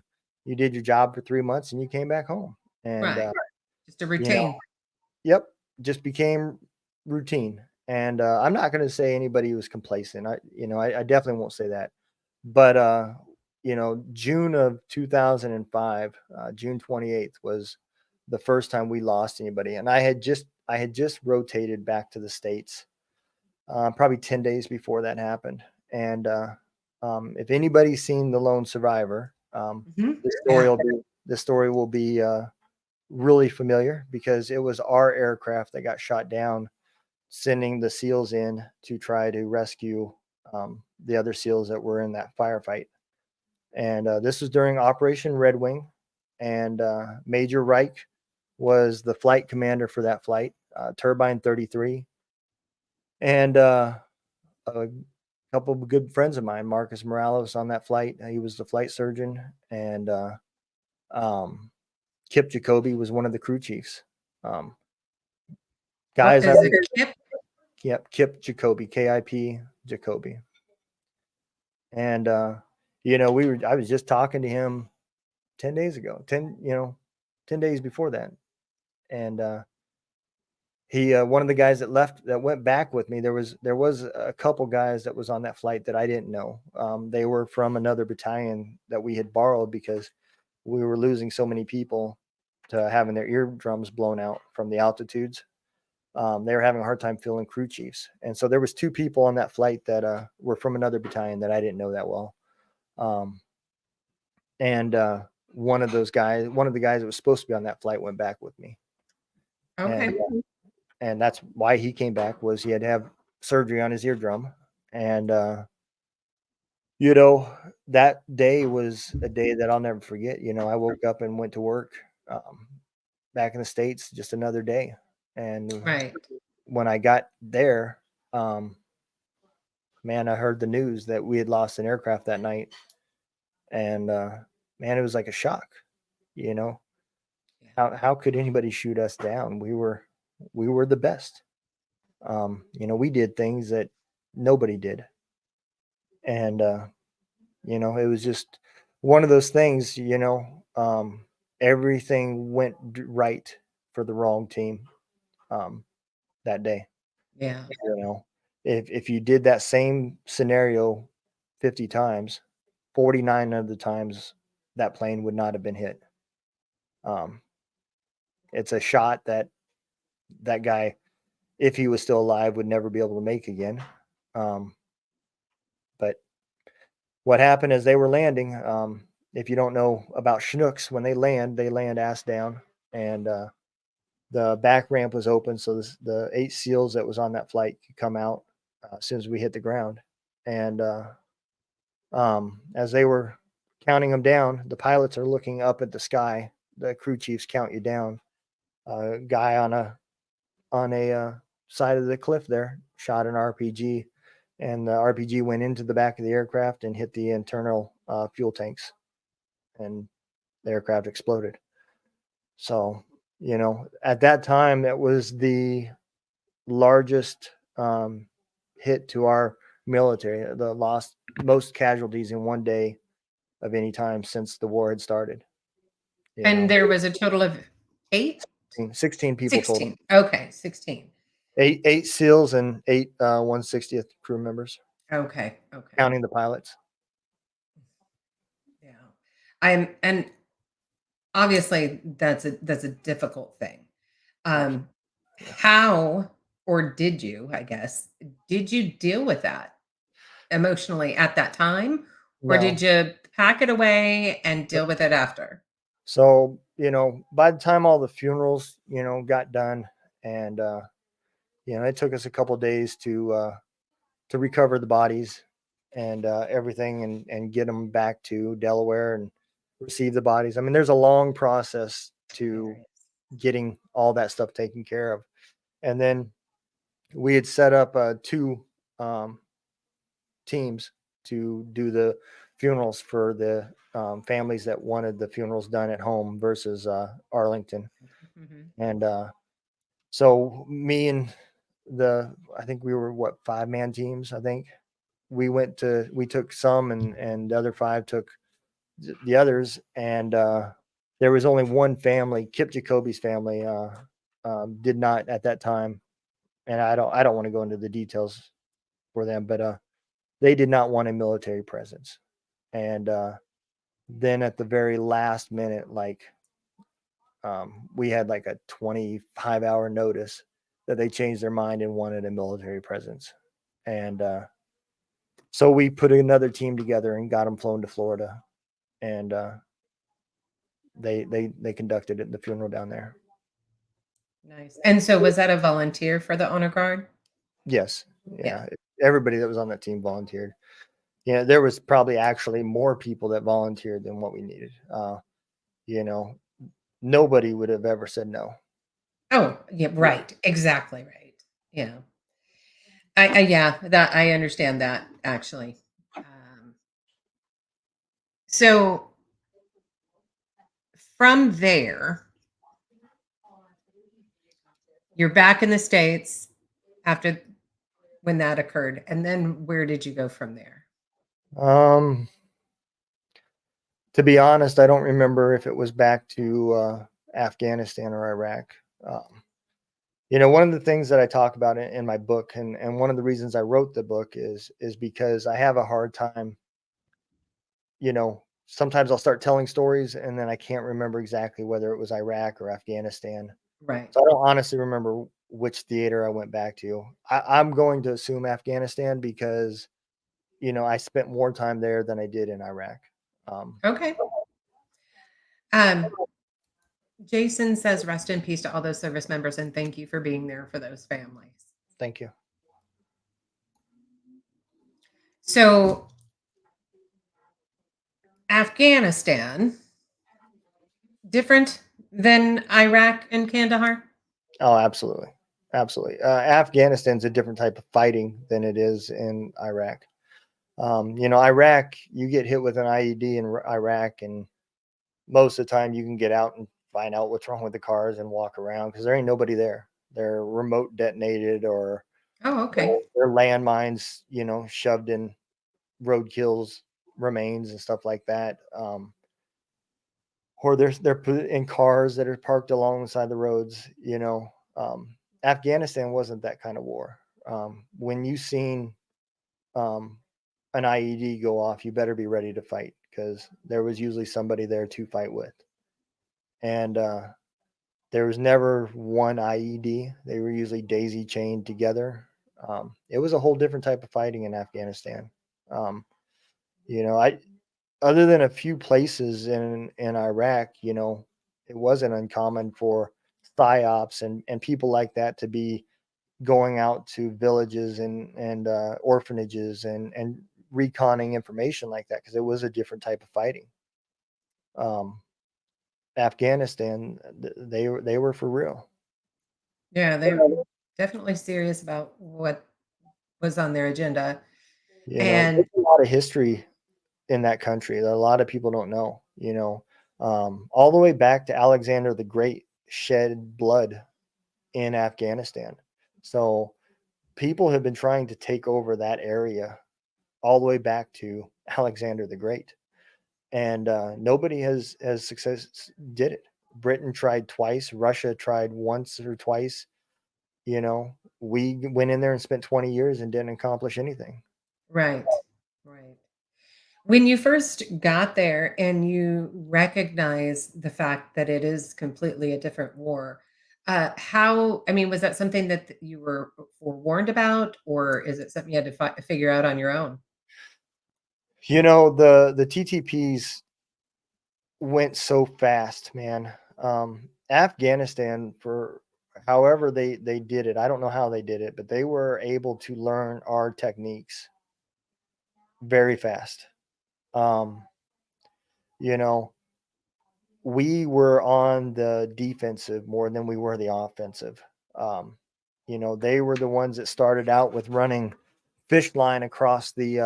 you did your job for 3 months, and you came back home. And Right. Just a you know, routine. yep, just became routine. And I'm not going to say anybody was complacent. I definitely won't say that. But June of 2005, June 28th was the first time we lost anybody, and I had just rotated back to the States, probably 10 days before that happened. And if anybody's seen The Lone Survivor, Mhm. story Yeah. will be the story will be really familiar because it was our aircraft that got shot down, sending the SEALs in to try to rescue the other SEALs that were in that firefight. And this was during Operation Red Wing, and Major Reich was the flight commander for that flight, Turbine 33. And a couple of good friends of mine, Marcus Morales, on that flight. He was the flight surgeon, and um, Kip Jacoby was one of the crew chiefs. Um, What guys, is it, Kip? yep, Kip Jacoby, KIP Jacoby. And I was just talking to him 10 days ago, 10 days before that. And he one of the guys that went back with me, there was a couple guys that was on that flight that I didn't know. They were from another battalion that we had borrowed because we were losing so many people to having their eardrums blown out from the altitudes. They were having a hard time filling crew chiefs, and so there was two people on that flight that were from another battalion that I didn't know that well. And one of the guys that was supposed to be on that flight went back with me. Okay. And that's why he came back, was he had to have surgery on his eardrum. And that day was a day that I'll never forget. I woke up and went to work back in the States, just another day. And Right. when I got there, man, I heard the news that we had lost an aircraft that night. And man, it was like a shock. How could anybody shoot us down? We were the best. We did things that nobody did. And, it was just one of those things, everything went right for the wrong team um, that day. Yeah. You know, if you did that same scenario 50 times, 49 of the times that plane would not have been hit. Um, it's a shot that that guy, if he was still alive, would never be able to make again. But what happened as they were landing, if you don't know about Chinooks, when they land ass down, and the back ramp was open, so the 8 SEALs that was on that flight could come out as soon as we hit the ground. And as they were counting them down, the pilots are looking up at the sky. The crew chiefs count you down. A guy on a side of the cliff there shot an RPG, and the RPG went into the back of the aircraft and hit the internal fuel tanks, and the aircraft exploded. So, at that time, that was the largest hit to our military, the lost most casualties in one day of any time since the war had started. And there was a total of 8? 16 people total. 16. Okay, 16. Eight SEALs and 8 160th crew members, Okay. counting the pilots. Yeah. And obviously that's a difficult thing. How, or did you, I guess, did you deal with that emotionally at that time? Or No. did you pack it away and deal with it after? So, by the time all the funerals, got done, and it took us a couple of days to recover the bodies and everything, and get them back to Delaware and receive the bodies. I mean, there's a long process to getting all that stuff taken care of. And then we had set up 2 teams to do the funerals for the families that wanted the funerals done at home versus Arlington. And so me and I think we were 5-man teams. I think we took some, and the other 5 took the others. And there was only one family, Kip Jacoby's family, did not at that time. And I don't want to go into the details for them, but they did not want a military presence. And then at the very last minute, we had like a 25-hour notice that they changed their mind and wanted a military presence. And so we put another team together and got them flown to Florida, and they conducted the funeral down there. Nice. And so was that a volunteer for the honor guard? Yes. Yeah. Everybody that was on that team volunteered. Yeah, there was probably actually more people that volunteered than what we needed. Nobody would have ever said no. Oh, yeah, right. Exactly right. Yeah. That I understand that actually. So from there, you're back in the States after when that occurred. And then where did you go from there? To be honest, I don't remember if it was back to Afghanistan or Iraq. One of the things that I talk about in my book, and one of the reasons I wrote the book is because I have a hard time. Sometimes I'll start telling stories and then I can't remember exactly whether it was Iraq or Afghanistan. Right. So I don't honestly remember which theater I went back to. I'm going to assume Afghanistan because, I spent more time there than I did in Iraq. Okay. Jason says, rest in peace to all those service members and thank you for being there for those families. Thank you. So Afghanistan, different than Iraq and Kandahar? Oh, absolutely. Absolutely. Afghanistan's a different type of fighting than it is in Iraq. Iraq, you get hit with an IED in Iraq, and most of the time you can get out and find out what's wrong with the cars and walk around because there ain't nobody there. They're remote detonated or Oh, okay. Their landmines, shoved in roadkills, remains, and stuff like that. Or they're put in cars that are parked alongside the roads. Afghanistan wasn't that kind of war. When you seen um, an IED go off, you better be ready to fight because there was usually somebody there to fight with. And there was never one IED. They were usually daisy chained together. It was a whole different type of fighting in Afghanistan. Um, I other than a few places in Iraq, it wasn't uncommon for psyops and people like that to be going out to villages and orphanages and reconning information like that because it was a different type of fighting. Um, Afghanistan, they were for real. Yeah, they were definitely serious about what was on their agenda. There's And a lot of history in that country that a lot of people don't know. All the way back to Alexander the Great shed blood in Afghanistan. So people have been trying to take over that area all the way back to Alexander the Great, and nobody has success did it. Britain tried twice. Russia tried once or twice. We went in there and spent 20 years and didn't accomplish anything. right, right. When you first got there and you recognize the fact that it is completely a different war, I mean, was that something that you were forewarned about, or is it something you had to figure out on your own? The TTPs went so fast, man. Afghanistan, for however they did it, I don't know how they did it, but they were able to learn our techniques very fast. Um, you know, we were on the defensive more than we were the offensive. Um, they were the ones that started out with running fish line across the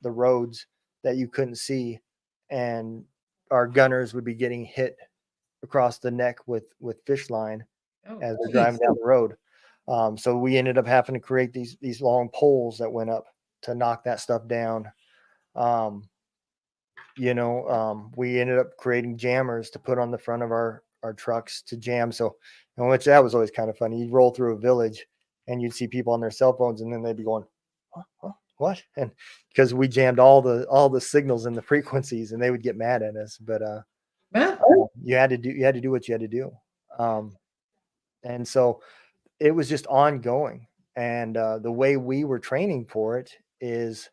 roads that you couldn't see, and our gunners would be getting hit across the neck with fish line Oh, as they're geez. driving down the road. So we ended up having to create these long poles that went up to knock that stuff down. Um, we ended up creating jammers to put on the front of our trucks to jam. So, which that was always kind of funny. You'd roll through a village and you'd see people on their cell phones, and then they'd be going, what? And because we jammed all the signals and the frequencies, and they would get mad at us. But Well, you had to do what you had to do. Um, and so it was just ongoing. And the way we were training for it is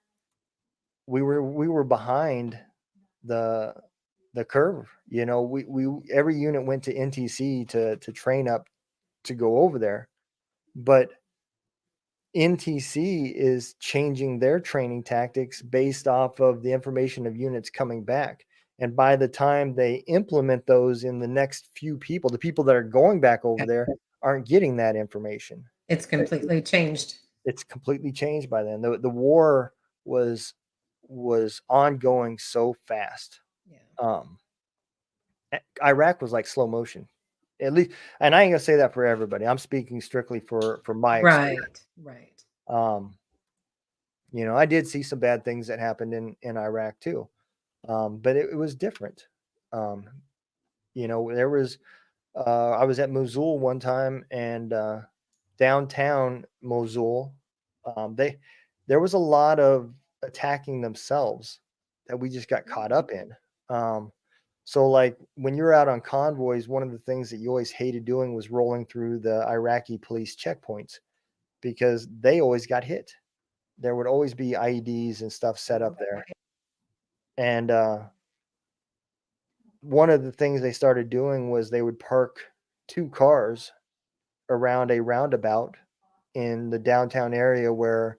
we were behind the curve. We every unit went to NTC to train up to go over there, but NTC is changing their training tactics based off of the information of units coming back. And by the time they implement those in the next few people, the people that are going back over yeah, there aren't getting that information. it's completely changed. It's completely changed by then. The war was ongoing so fast. Yeah. Um, Iraq was like slow motion, at least. And I ain't gonna say that for everybody. I'm speaking strictly for my experience. Right, right. Um, I did see some bad things that happened in Iraq too, but it was different. Um, there was I was at Mosul one time, and downtown Mosul, they there was a lot of attacking themselves that we just got caught up in. Um, so like when you're out on convoys, one of the things that you always hated doing was rolling through the Iraqi police checkpoints because they always got hit. There would always be IEDs and stuff set up there. And one of the things they started doing was they would park two cars around a roundabout in the downtown area where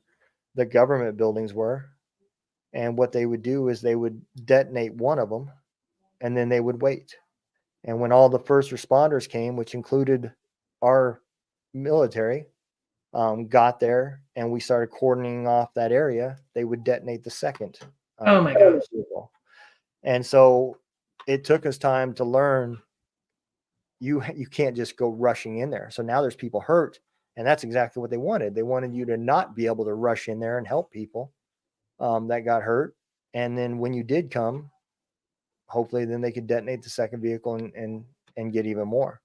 the government buildings were. And what they would do is they would detonate one of them, and then they would wait. And when all the first responders came, which included our military, got there and we started cordoning off that area, they would detonate the second. Oh my gosh. Vehicle. And so it took us time to learn you can't just go rushing in there. So now there's people hurt, And that's exactly what they wanted. They wanted you to not be able to rush in there and help people that got hurt. And then when you did come, hopefully then they could detonate the second vehicle and get even more.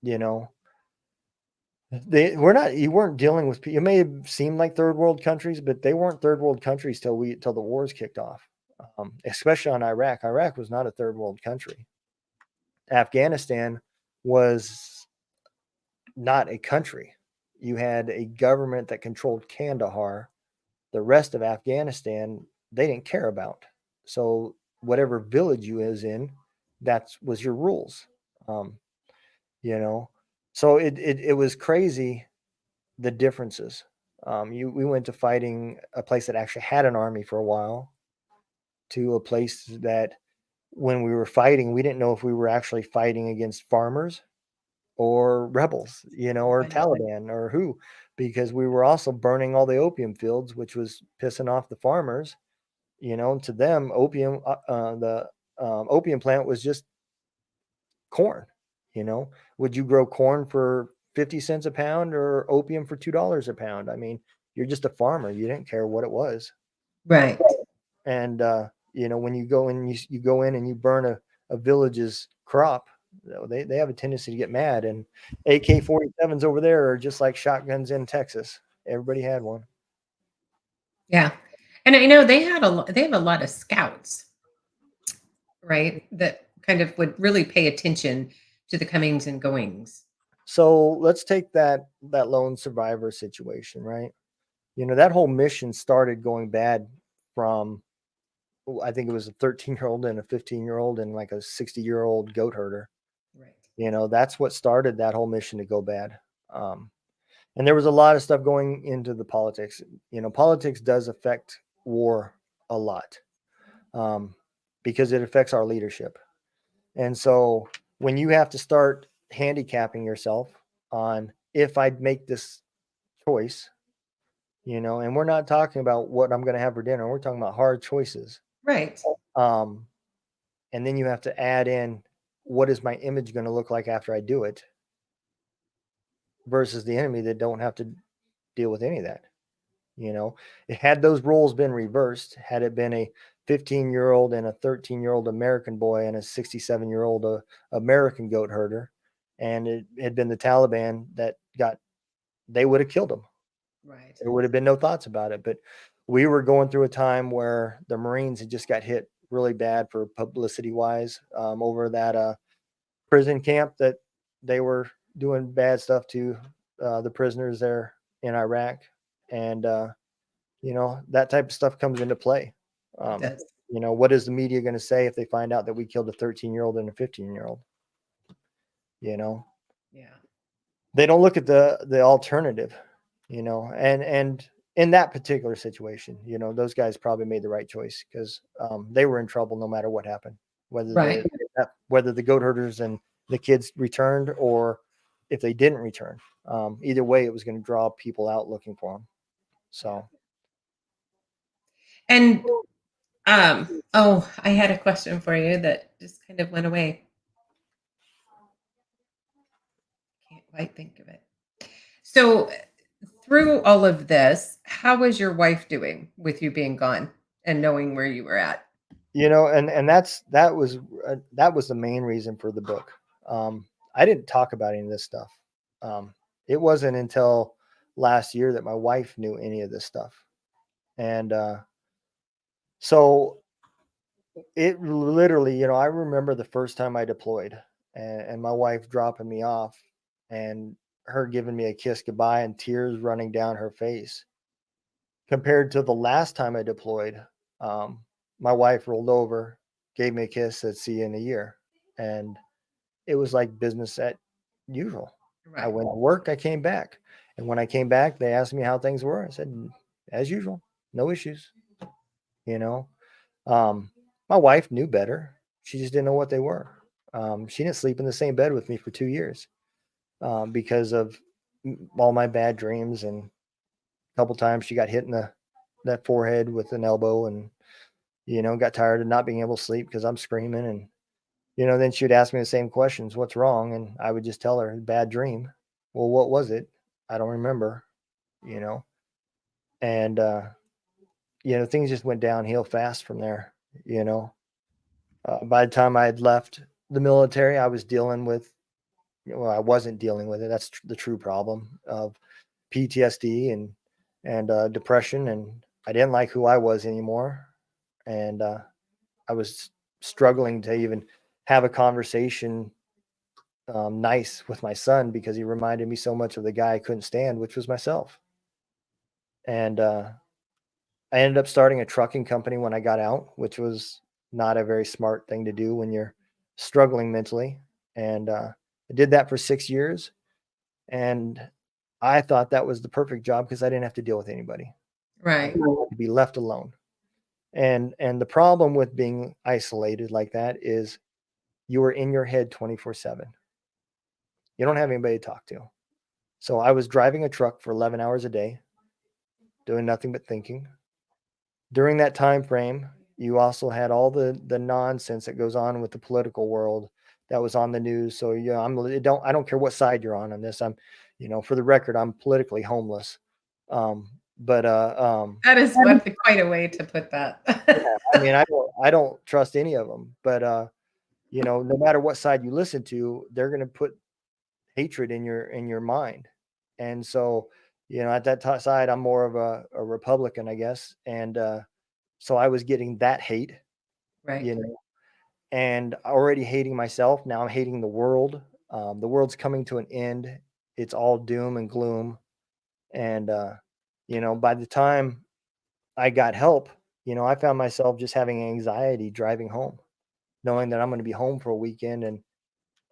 You know, you weren't dealing with, you may have seemed like third world countries, but they weren't third world countries till the wars kicked off. Especially on Iraq. Iraq was not a third world country. Afghanistan was not a country. You had a government that controlled Kandahar. The rest of Afghanistan, they didn't care about. So whatever village you was in, that was your rules. You know, so it was crazy, the differences. We went to fighting a place that actually had an army for a while, to a place that when we were fighting, we didn't know if we were actually fighting against farmers or rebels, or Taliban or who, because we were also burning all the opium fields, which was pissing off the farmers. To them, the opium plant was just corn. Would you grow corn for 50 cents a pound or opium for $2 a pound? I mean, you're just a farmer. You didn't care what it was. Right. And, when you go in, you go in and you burn a village's crop, they have a tendency to get mad. And AK-47s over there are just like shotguns in Texas. Everybody had one. Yeah. And I know they have a lot of scouts, right? That kind of would really pay attention to the comings and goings. So let's take that lone survivor situation, right? That whole mission started going bad from, I think it was a 13-year-old and a 15-year-old and like a 60-year-old goat herder. Right. That's what started that whole mission to go bad. And there was a lot of stuff going into the politics. Politics does affect war a lot, because it affects our leadership. And so when you have to start handicapping yourself on, if I'd make this choice, and we're not talking about what I'm going to have for dinner. We're talking about hard choices. Right. And then you have to add in, what is my image going to look like after I do it, versus the enemy that don't have to deal with any of that. Had those roles been reversed, had it been a 15-year-old and a 13-year-old American boy and a 67-year-old American goat herder, and it had been the Taliban they would have killed him. Right. There would have been no thoughts about it. But we were going through a time where the Marines had just got hit really bad for publicity wise, over that prison camp that they were doing bad stuff to the prisoners there in Iraq. And, that type of stuff comes into play. What is the media going to say if they find out that we killed a 13-year-old and a 15-year-old? Yeah. They don't look at the alternative, and in that particular situation, those guys probably made the right choice, because they were in trouble no matter what happened, whether the goat herders and the kids returned or if they didn't return. Either way, it was going to draw people out looking for them. So. And I had a question for you that just kind of went away. Can't quite think of it. So through all of this, how was your wife doing with you being gone and knowing where you were at? And that was the main reason for the book. I didn't talk about any of this stuff. It wasn't until last year that my wife knew any of this stuff. And so it literally, I remember the first time I deployed, and my wife dropping me off and her giving me a kiss goodbye and tears running down her face. Compared to the last time I deployed, my wife rolled over, gave me a kiss, said, "See you in a year." And it was like business as usual. Right. I went to work, I came back. And when I came back, they asked me how things were. I said, as usual, no issues. My wife knew better. She just didn't know what they were. She didn't sleep in the same bed with me for 2 years, because of all my bad dreams. And a couple times she got hit in that forehead with an elbow, and, got tired of not being able to sleep because I'm screaming. And, then she would ask me the same questions, "What's wrong?" And I would just tell her, "Bad dream." Well, what was it? I don't remember, you know. And things just went downhill fast from there, you know. By the time I had left the military, I was dealing with, well, I wasn't dealing with it. That's the true problem of PTSD and depression, and I didn't like who I was anymore, and I was struggling to even have a conversation nice with my son because he reminded me so much of the guy I couldn't stand, which was myself. And I ended up starting a trucking company when I got out, which was not a very smart thing to do when you're struggling mentally. And I did that for 6 years, and I thought that was the perfect job because I didn't have to deal with anybody. I Right. had to be left alone. And the problem with being isolated like that is you are in your head 24/7. You don't have anybody to talk to. So I was driving a truck for 11 hours a day, doing nothing but thinking. During that time frame, you also had all the nonsense that goes on with the political world that was on the news. So yeah, I don't care what side you're on this. For the record, I'm politically homeless. But That is quite a way to put that. yeah, I mean, I don't trust any of them. But no matter what side you listen to, they're going to put hatred in your mind. And so, at that side, I'm more of a Republican, I guess. And so I was getting that hate, Right. you know, and already hating myself. Now I'm hating the world. The world's coming to an end. It's all doom and gloom. And by the time I got help, I found myself just having anxiety driving home, knowing that I'm going to be home for a weekend,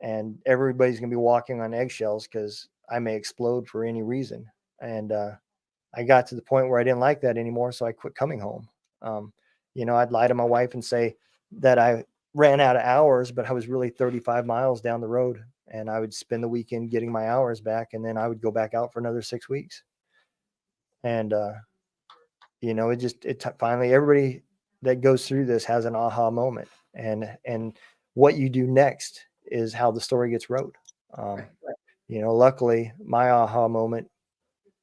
and everybody's going to be walking on eggshells because I may explode for any reason. And I got to the point where I didn't like that anymore, so I quit coming home. Um, I'd lie to my wife and say that I ran out of hours, but I was really 35 miles down the road, and I would spend the weekend getting my hours back, and then I would go back out for another 6 weeks. And finally, everybody that goes through this has an aha moment, and what you do next is how the story gets wrote. Um, Right. Luckily, my aha moment,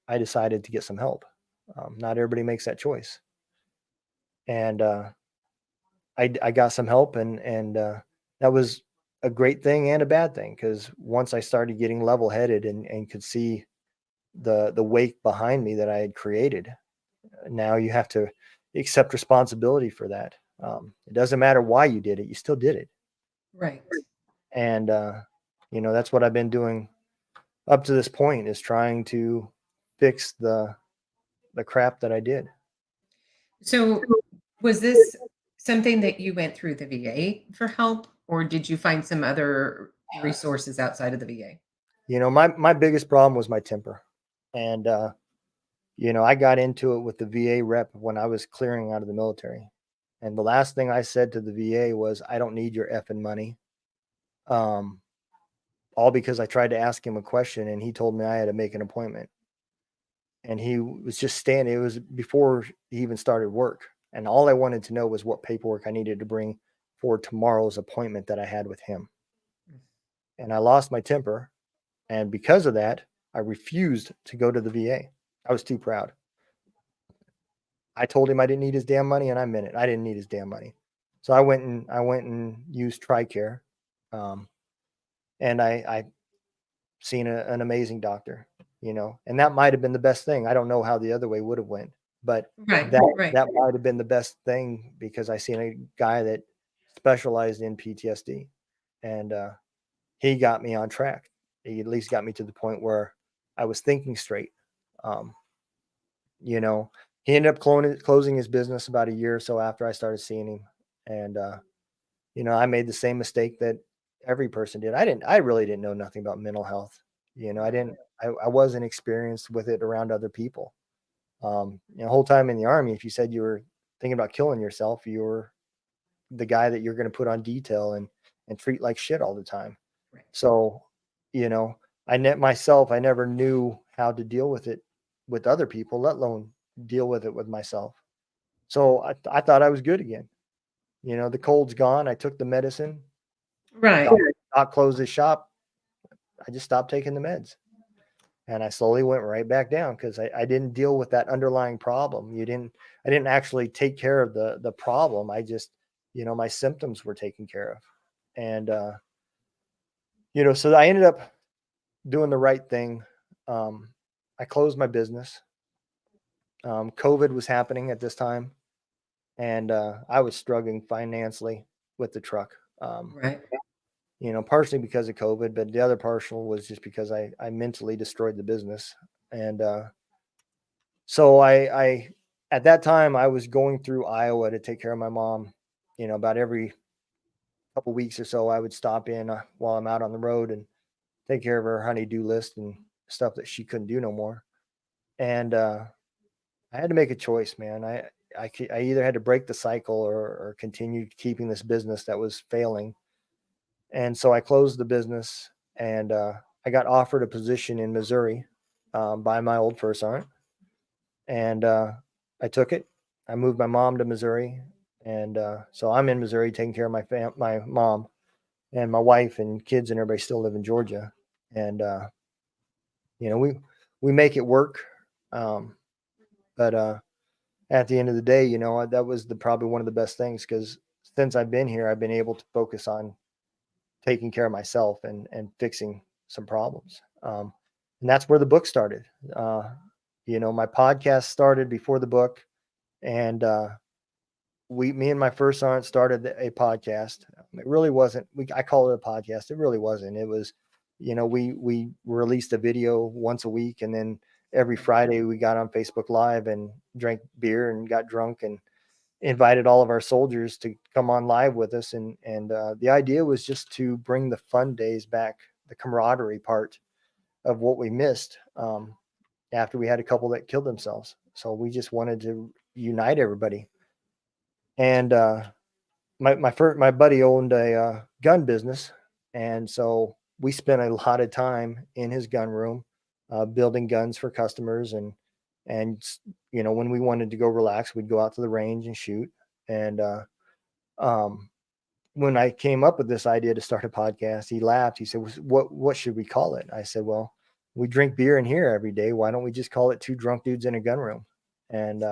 I decided to get some help. Not everybody makes that choice, and I got some help, and that was a great thing and a bad thing because once I started getting level headed and could see the wake behind me that I had created, now you have to accept responsibility for that. It doesn't matter why you did it; you still did it, Right. and that's what I've been doing up to this point is trying to fix the crap that I did. So, was this something that you went through the VA for help, or did you find some other resources outside of the VA? My biggest problem was my temper, and I got into it with the VA rep when I was clearing out of the military, and the last thing I said to the VA was, "I don't need your effing money." Um, all because I tried to ask him a question, and he told me I had to make an appointment, and he was just standing. It was before he even started work, and all I wanted to know was what paperwork I needed to bring for tomorrow's appointment that I had with him, and I lost my temper. And because of that, I refused to go to the VA. I was too proud. I told him I didn't need his damn money, and I meant it. I didn't need his damn money. So I went and used TRICARE, um, and I seen an amazing doctor, and that might have been the best thing. I don't know how the other way would have went, but Right. that Right. that might have been the best thing because I seen a guy that specialized in PTSD, and he got me on track. He at least got me to the point where I was thinking straight. Um, you know, he ended up closing his business about a year or so after I started seeing him. And, I made the same mistake that every person did. I really didn't know nothing about mental health. I wasn't experienced with it around other people. The whole time in the Army, if you said you were thinking about killing yourself, you were the guy that you're going to put on detail and treat like shit all the time. Right. So, you know, I never knew how to deal with it with other people, let alone deal with it with myself. So I thought I was good again. The cold's gone. I took the medicine. Right. Doc, doc closed his shop. I just stopped taking the meds. And I slowly went right back down because I didn't deal with that underlying problem. I didn't actually take care of the problem. I just, my symptoms were taken care of. And, so I ended up doing the right thing. I closed my business. COVID was happening at this time, and I was struggling financially with the truck. Right. Partially because of COVID, but the other partial was just because I mentally destroyed the business. And so I at that time I was going through Iowa to take care of my mom. About every couple weeks or so, I would stop in while I'm out on the road and take care of her honey-do list and stuff that she couldn't do no more. And I had to make a choice, man. I either had to break the cycle or continue keeping this business that was failing. And so I closed the business, and I got offered a position in Missouri by my old first sergeant. And I took it. I moved my mom to Missouri. And so I'm in Missouri taking care of my mom, and my wife and kids and everybody still live in Georgia. And, we make it work. But at the end of the day, that was probably one of the best things, because since I've been here, I've been able to focus on taking care of myself and fixing some problems. And that's where the book started. My podcast started before the book, and me and my first sergeant started a podcast. It really wasn't. I call it a podcast. It really wasn't. It was, we released a video once a week, and then every Friday we got on Facebook Live and drank beer and got drunk and invited all of our soldiers to come on live with us. And the idea was just to bring the fun days back, the camaraderie part of what we missed after we had a couple that killed themselves. So we just wanted to unite everybody. And my buddy owned a gun business, and so we spent a lot of time in his gun room building guns for customers. And when we wanted to go relax, we'd go out to the range and shoot. And when I came up with this idea to start a podcast, he laughed. He said, what should we call it? I said, well, we drink beer in here every day. Why don't we just call it Two Drunk Dudes in a Gun Room? And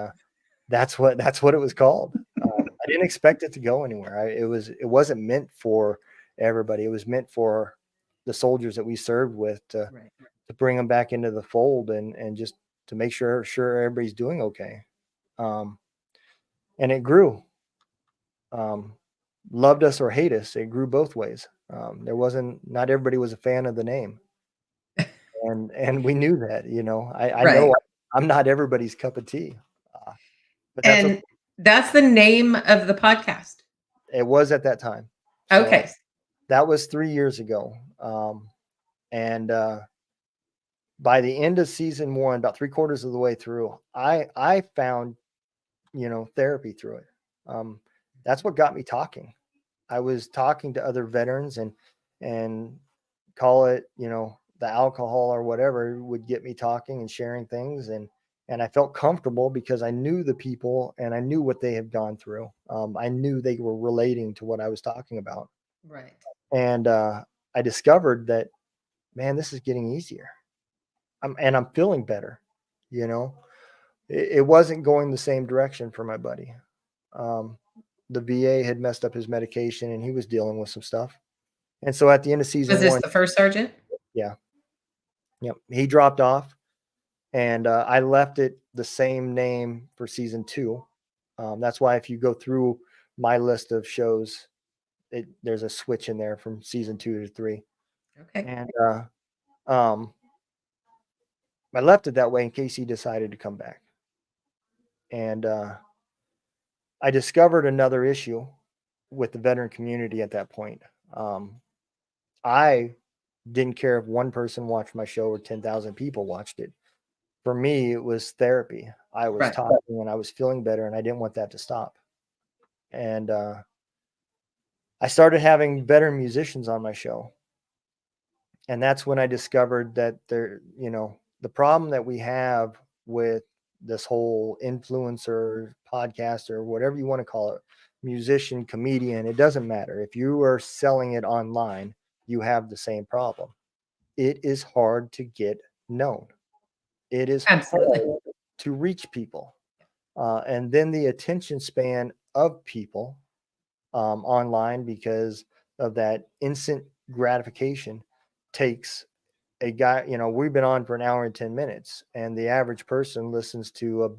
that's what it was called. I didn't expect it to go anywhere. It wasn't meant for everybody. It was meant for the soldiers that we served with to bring them back into the fold and just to make sure everybody's doing okay. And it grew. Loved us or hate us, it grew both ways. Not everybody was a fan of the name. And we knew that, I know I'm not everybody's cup of tea. But that's the name of the podcast. It was at that time. So Okay. That was 3 years ago. And by the end of season 1, about 3/4 of the way through, I found, therapy through it. That's what got me talking. I was talking to other veterans, and call it, the alcohol or whatever would get me talking and sharing things. And I felt comfortable because I knew the people and I knew what they had gone through. I knew they were relating to what I was talking about. Right. And I discovered that, man, this is getting easier. I'm feeling better. It wasn't going the same direction for my buddy. The VA had messed up his medication, and he was dealing with some stuff. And so at the end of season Was this 1, the first sergeant? yeah, yep, he dropped off, and I left it the same name for season 2. That's why if you go through my list of shows, there's a switch in there from season 2 to 3. Okay. And I left it that way in case he decided to come back. And I discovered another issue with the veteran community at that point. I didn't care if one person watched my show or 10,000 people watched it. For me, it was therapy. I was talking and I was feeling better, and I didn't want that to stop. And I started having veteran musicians on my show. And that's when I discovered that the problem that we have with this whole influencer, podcaster, whatever you want to call it, musician, comedian, it doesn't matter. If you are selling it online, you have the same problem. It is hard to get known. It is Absolutely. hard to reach people. And then the attention span of people online, because of that instant gratification, takes a guy, we've been on for an hour and 10 minutes, and the average person listens to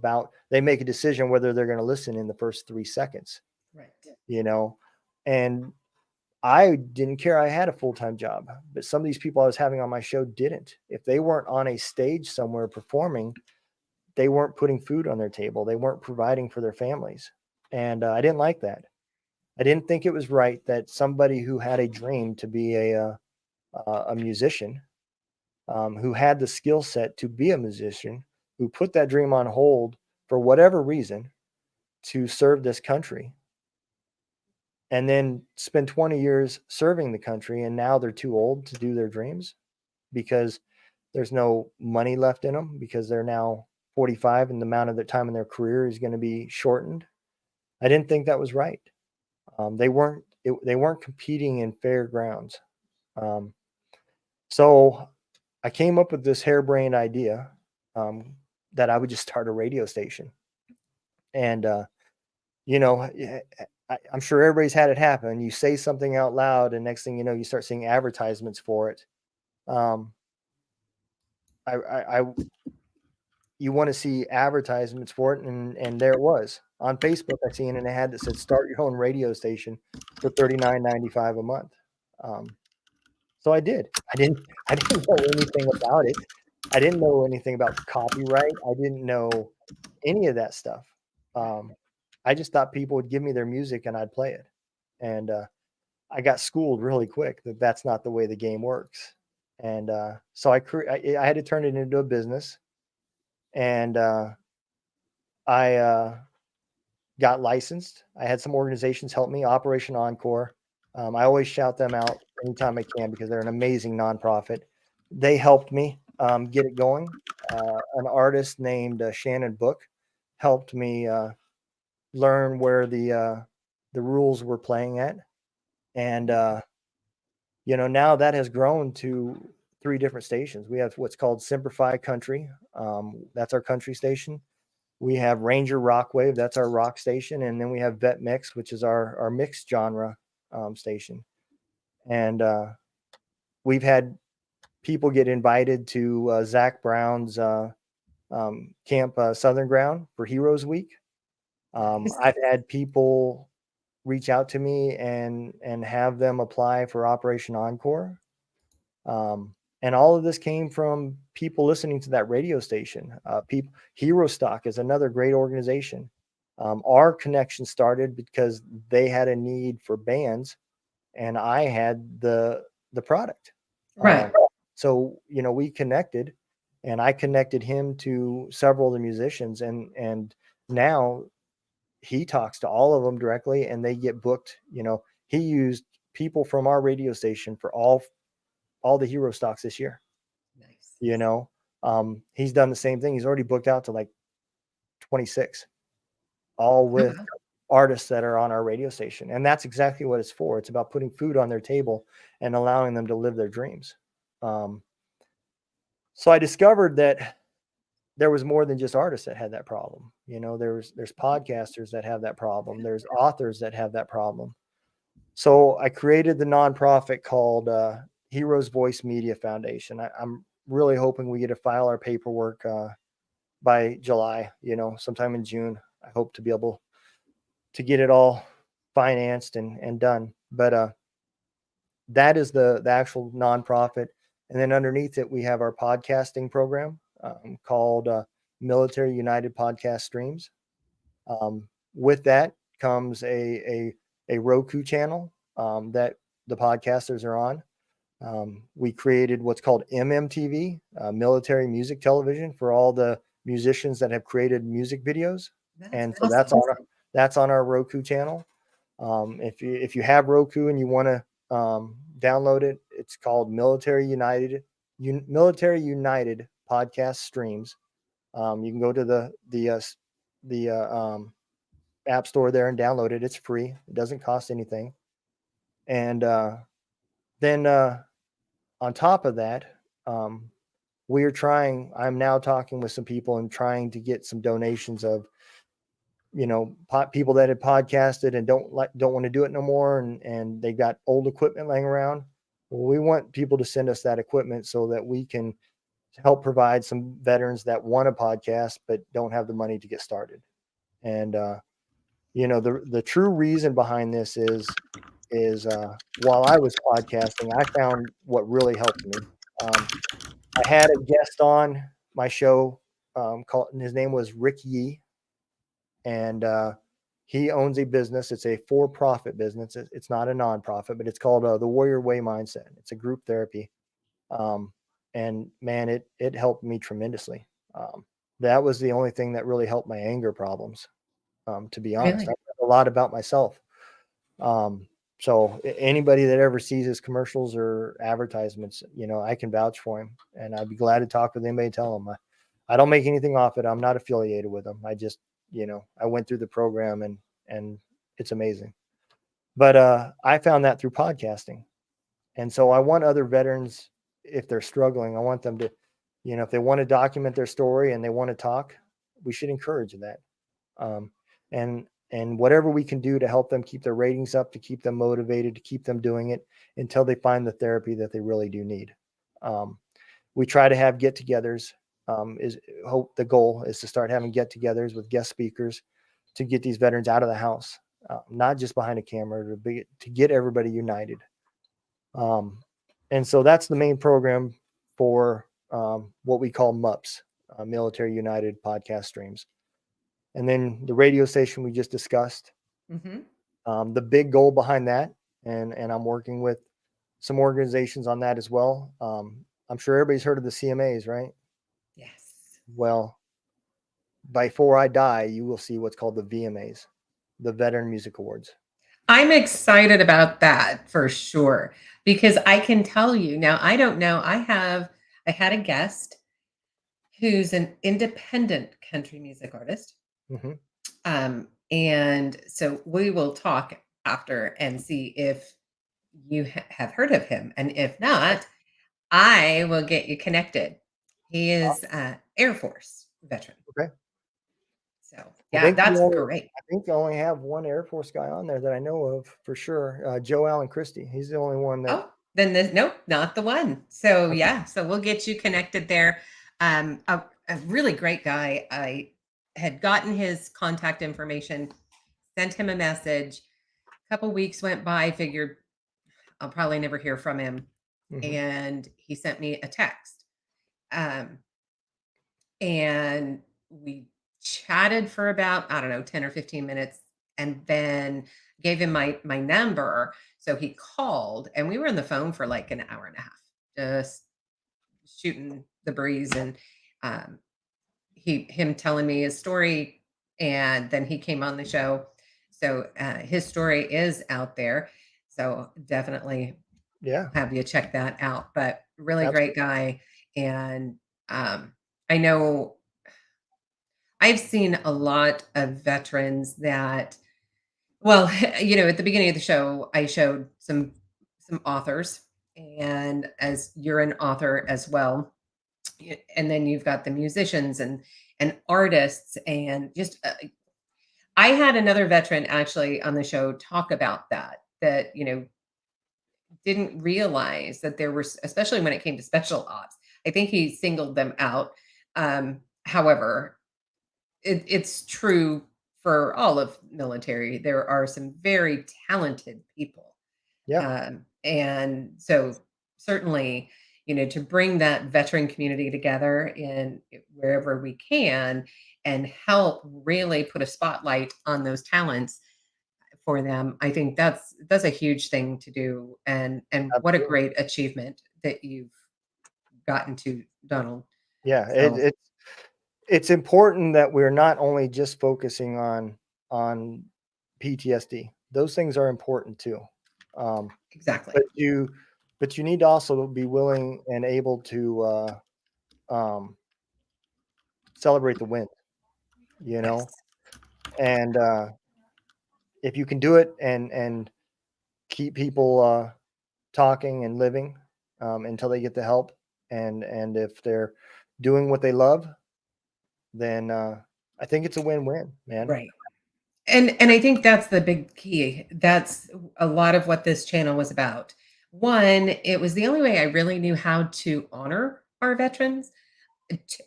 they make a decision whether they're going to listen in the first 3 seconds, Right. you know, and I didn't care. I had a full-time job, but some of these people I was having on my show didn't. If they weren't on a stage somewhere performing, they weren't putting food on their table. They weren't providing for their families. And I didn't like that. I didn't think it was right that somebody who had a dream to be a musician, who had the skill set to be a musician, who put that dream on hold for whatever reason to serve this country, and then spend 20 years serving the country, and now they're too old to do their dreams because there's no money left in them, because they're now 45 and the amount of their time in their career is going to be shortened. I didn't think that was right. They weren't competing in fair grounds. Um, so I came up with this harebrained idea, that I would just start a radio station. And I'm sure everybody's had it happen. You say something out loud, and next thing you know, you start seeing advertisements for it. Um, I You want to see advertisements for it, and there it was on Facebook. I seen an ad that said start your own radio station for $39.95 a month. So I did. I didn't know anything about it. I didn't know anything about copyright. I didn't know any of that stuff. I just thought people would give me their music and I'd play it. And I got schooled really quick that that's not the way the game works. And so I had to turn it into a business. And I got licensed. I had some organizations help me, Operation Encore. I always shout them out anytime I can because they're an amazing nonprofit. They helped me get it going. An artist named Shannon Book helped me learn where the rules were playing at. And, now that has grown to 3 different stations. We have what's called Simplify Country. That's our country station. We have Ranger Rockwave, that's our rock station, and then we have Vet Mix, which is our mixed genre station. And we've had people get invited to Zach Brown's camp, Southern Ground, for Heroes Week. I've had people reach out to me and have them apply for Operation Encore. And all of this came from people listening to that radio station. Hero Stock is another great organization. Our connection started because they had a need for bands, and I had the product. Right. So we connected, and I connected him to several of the musicians, and now he talks to all of them directly, and they get booked. He used people from our radio station for all the Hero Stocks this year. Nice. He's done the same thing. He's already booked out to like 26, all with artists that are on our radio station. And that's exactly what it's for. It's about putting food on their table and allowing them to live their dreams. So I discovered that there was more than just artists that had that problem. There's podcasters that have that problem. There's authors that have that problem. So I created the nonprofit called Heroes Voice Media Foundation. I'm really hoping we get to file our paperwork by July, sometime in June. I hope to be able to get it all financed and done. But that is the actual nonprofit. And then underneath it, we have our podcasting program called Military United Podcast Streams. With that comes a Roku channel that the podcasters are on. We created what's called MMTV, Military Music Television, for all the musicians that have created music videos. And so that's on our Roku channel. If you have Roku and you want to download it, it's called Military United Podcast Streams. You can go to the app store there and download it. It's free. It doesn't cost anything. And then on top of that, I'm now talking with some people and trying to get some donations of, people that had podcasted and don't want to do it no more. And they got old equipment laying around. Well, we want people to send us that equipment so that we can help provide some veterans that want a podcast, but don't have the money to get started. And, the true reason behind this is while I was podcasting, I found what really helped me. I had a guest on my show, and his name was Rick Yee, and he owns a business. It's a for-profit business. It's not a nonprofit, but it's called the Warrior Way Mindset. It's a group therapy, and man, it helped me tremendously. That was the only thing that really helped my anger problems. To be honest, Really? I learned a lot about myself. So anybody that ever sees his commercials or advertisements, I can vouch for him, and I'd be glad to talk with anybody. Tell them I don't make anything off it. I'm not affiliated with them. I just, I went through the program and it's amazing. But I found that through podcasting, and so I want other veterans, if they're struggling, I want them to, if they want to document their story and they want to talk, we should encourage that. Um, and whatever we can do to help them keep their ratings up, to keep them motivated, to keep them doing it until they find the therapy that they really do need. We try to have get-togethers. The goal is to start having get-togethers with guest speakers to get these veterans out of the house, not just behind a camera, to get everybody united. And so that's the main program for what we call MUPS, Military United Podcast Streams. And then the radio station we just discussed. Mm-hmm. The big goal behind that, and I'm working with some organizations on that as well. I'm sure everybody's heard of the CMAs, right? Yes. Well, before I die, you will see what's called the VMAs, the Veteran Music Awards. I'm excited about that for sure, because I can tell you now, I don't know. I had a guest who's an independent country music artist. Mm-hmm. And so we will talk after and see if you have heard of him. And if not, I will get you connected. He is Air Force veteran. Okay. So yeah, that's great. I think you only have one Air Force guy on there that I know of for sure. Joe Allen Christie. He's the only one that. Oh, then nope, not the one. So yeah, so we'll get you connected there. A really great guy. I had gotten his contact information, sent him a message. A couple weeks went by, figured I'll probably never hear from him. Mm-hmm. And he sent me a text. And we chatted for about, I don't know, 10 or 15 minutes, and then gave him my number. So he called, and we were on the phone for like an hour and a half, just shooting the breeze. And him telling me his story, and then he came on the show. So his story is out there. So definitely have you check that out. But really Absolutely. great guy. And I know I've seen a lot of veterans that, well, at the beginning of the show, I showed some authors, and as you're an author as well, and then you've got the musicians and artists, and just I had another veteran actually on the show talk about that didn't realize that there were, especially when it came to special ops. I think he singled them out. However, it's true for all of military. There are some very talented people. Yeah. And so certainly, to bring that veteran community together in wherever we can and help really put a spotlight on those talents for them, I think that's a huge thing to do. And what a great achievement that you've gotten to, Donald. Yeah, So, it's important that we're not only just focusing on PTSD. Those things are important too. exactly. But you need to also be willing and able to celebrate the win, Yes. and if you can do it and keep people talking and living until they get the help, and if they're doing what they love, then I think it's a win-win, man. Right. And I think that's the big key. That's a lot of what this channel was about. One, it was the only way I really knew how to honor our veterans.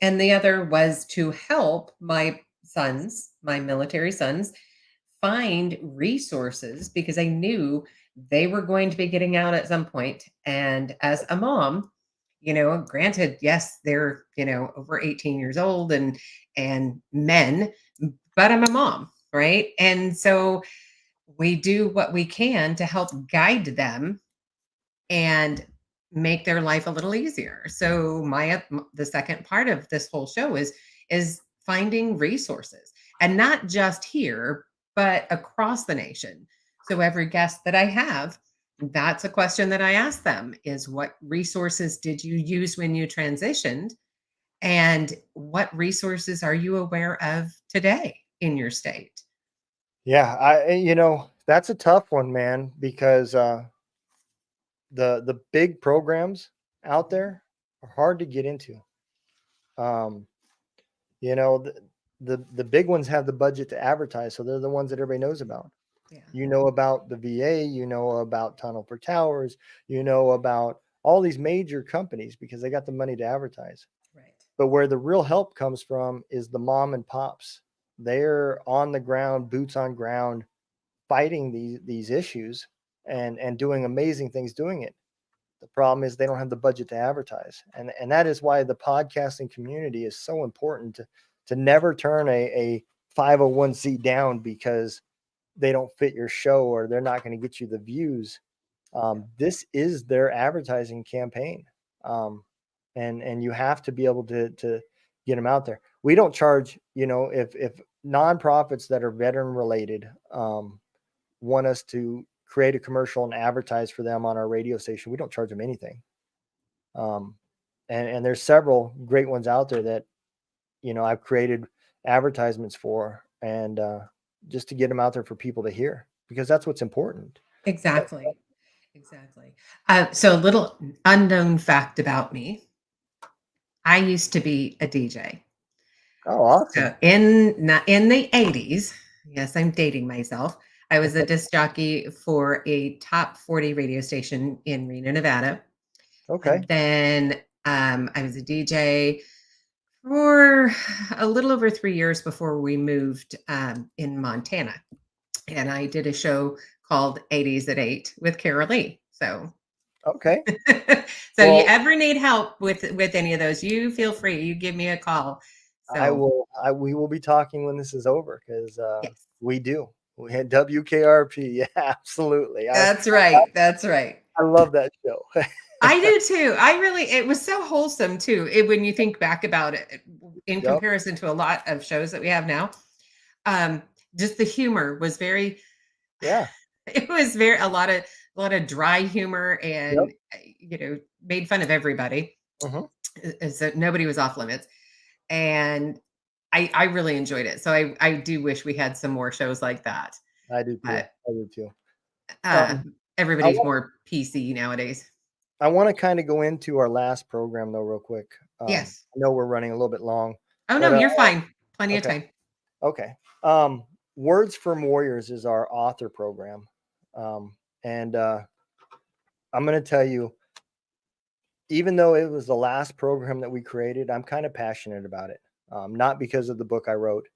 And the other was to help my sons, my military sons, find resources because I knew they were going to be getting out at some point. And as a mom, granted, yes, they're, over 18 years old and men, but I'm a mom, right? And so we do what we can to help guide them and make their life a little easier. So the second part of this whole show is finding resources, and not just here, but across the nation. So every guest that I have, that's a question that I ask them is what resources did you use when you transitioned? And what resources are you aware of today in your state? Yeah, that's a tough one, man, because the big programs out there are hard to get into. Um, you know, the big ones have the budget to advertise, so they're the ones that everybody knows about. Yeah. You know about the VA, you know about Tunnel for Towers, you know about all these major companies because they got the money to advertise. Right. But where the real help comes from is the mom and pops. They're on the ground, boots on ground, fighting these issues and doing amazing things doing it. The problem is they don't have the budget to advertise. And that is why the podcasting community is so important to never turn a 501c down because they don't fit your show or they're not going to get you the views. This is their advertising campaign. And you have to be able to get them out there. We don't charge, if nonprofits that are veteran related want us to create a commercial and advertise for them on our radio station, we don't charge them anything. And there's several great ones out there that, I've created advertisements for and just to get them out there for people to hear because that's what's important. Exactly. Exactly. So a little unknown fact about me. I used to be a DJ. Oh, awesome. So in the 80s, yes, I'm dating myself. I was a disc jockey for a top 40 radio station in Reno, Nevada. Okay. And then I was a DJ for a little over 3 years before we moved in Montana. And I did a show called 80s at 8 with Carol Lee. So Okay. so you Well, ever need help with any of those, you feel free. You give me a call. So we will be talking when this is over because yes, we do. We had WKRP. Yeah, absolutely. that's right. That's right. I love that show. I do too. It was so wholesome too. When you think back about it, in Yep. comparison to a lot of shows that we have now, just the humor was very, Yeah. it was a lot of dry humor and, Yep. made fun of everybody. Mhm. So nobody was off limits. And I really enjoyed it. So I do wish we had some more shows like that. I do too. But I do too. uh, I everybody's more PC nowadays. want to kind of go into our last program though, real quick. Yes. I know we're running a little bit long. Oh but, no, you're fine. Plenty of okay. time. Okay. Words from Warriors is our author program. And I'm going to tell you, even though it was the last program that we created, I'm kind of passionate about it. Not because of the book I wrote,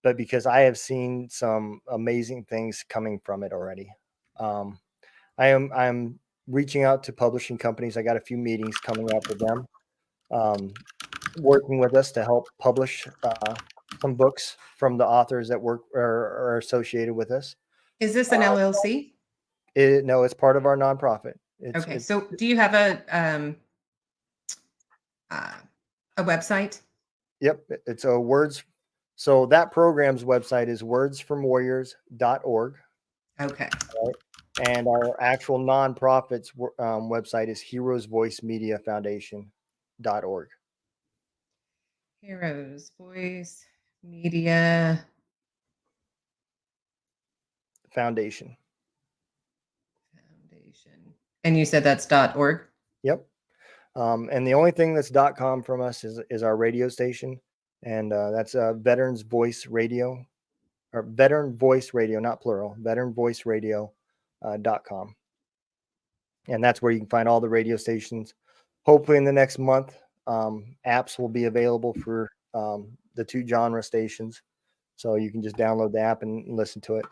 but because I have seen some amazing things coming from it already. I'm reaching out to publishing companies. I got a few meetings coming up with them, working with us to help publish some books from the authors that work or are associated with us. Is this an LLC? No, it's part of our nonprofit. Okay. So do you have a website? Yep, it's a words. So that program's website is wordsfromwarriors.org. Okay. Right? And our actual nonprofit's website is heroesvoicemediafoundation.org. Heroes Voice Media Foundation. Foundation. And you said that's .org? Yep. And the only thing that's .com from us is our radio station, and that's Veterans Voice Radio, or Veteran Voice Radio, not plural, Veteran Voice Radio .com. And that's where you can find all the radio stations. Hopefully in the next month, apps will be available for the 2 genre stations. So you can just download the app and listen to it.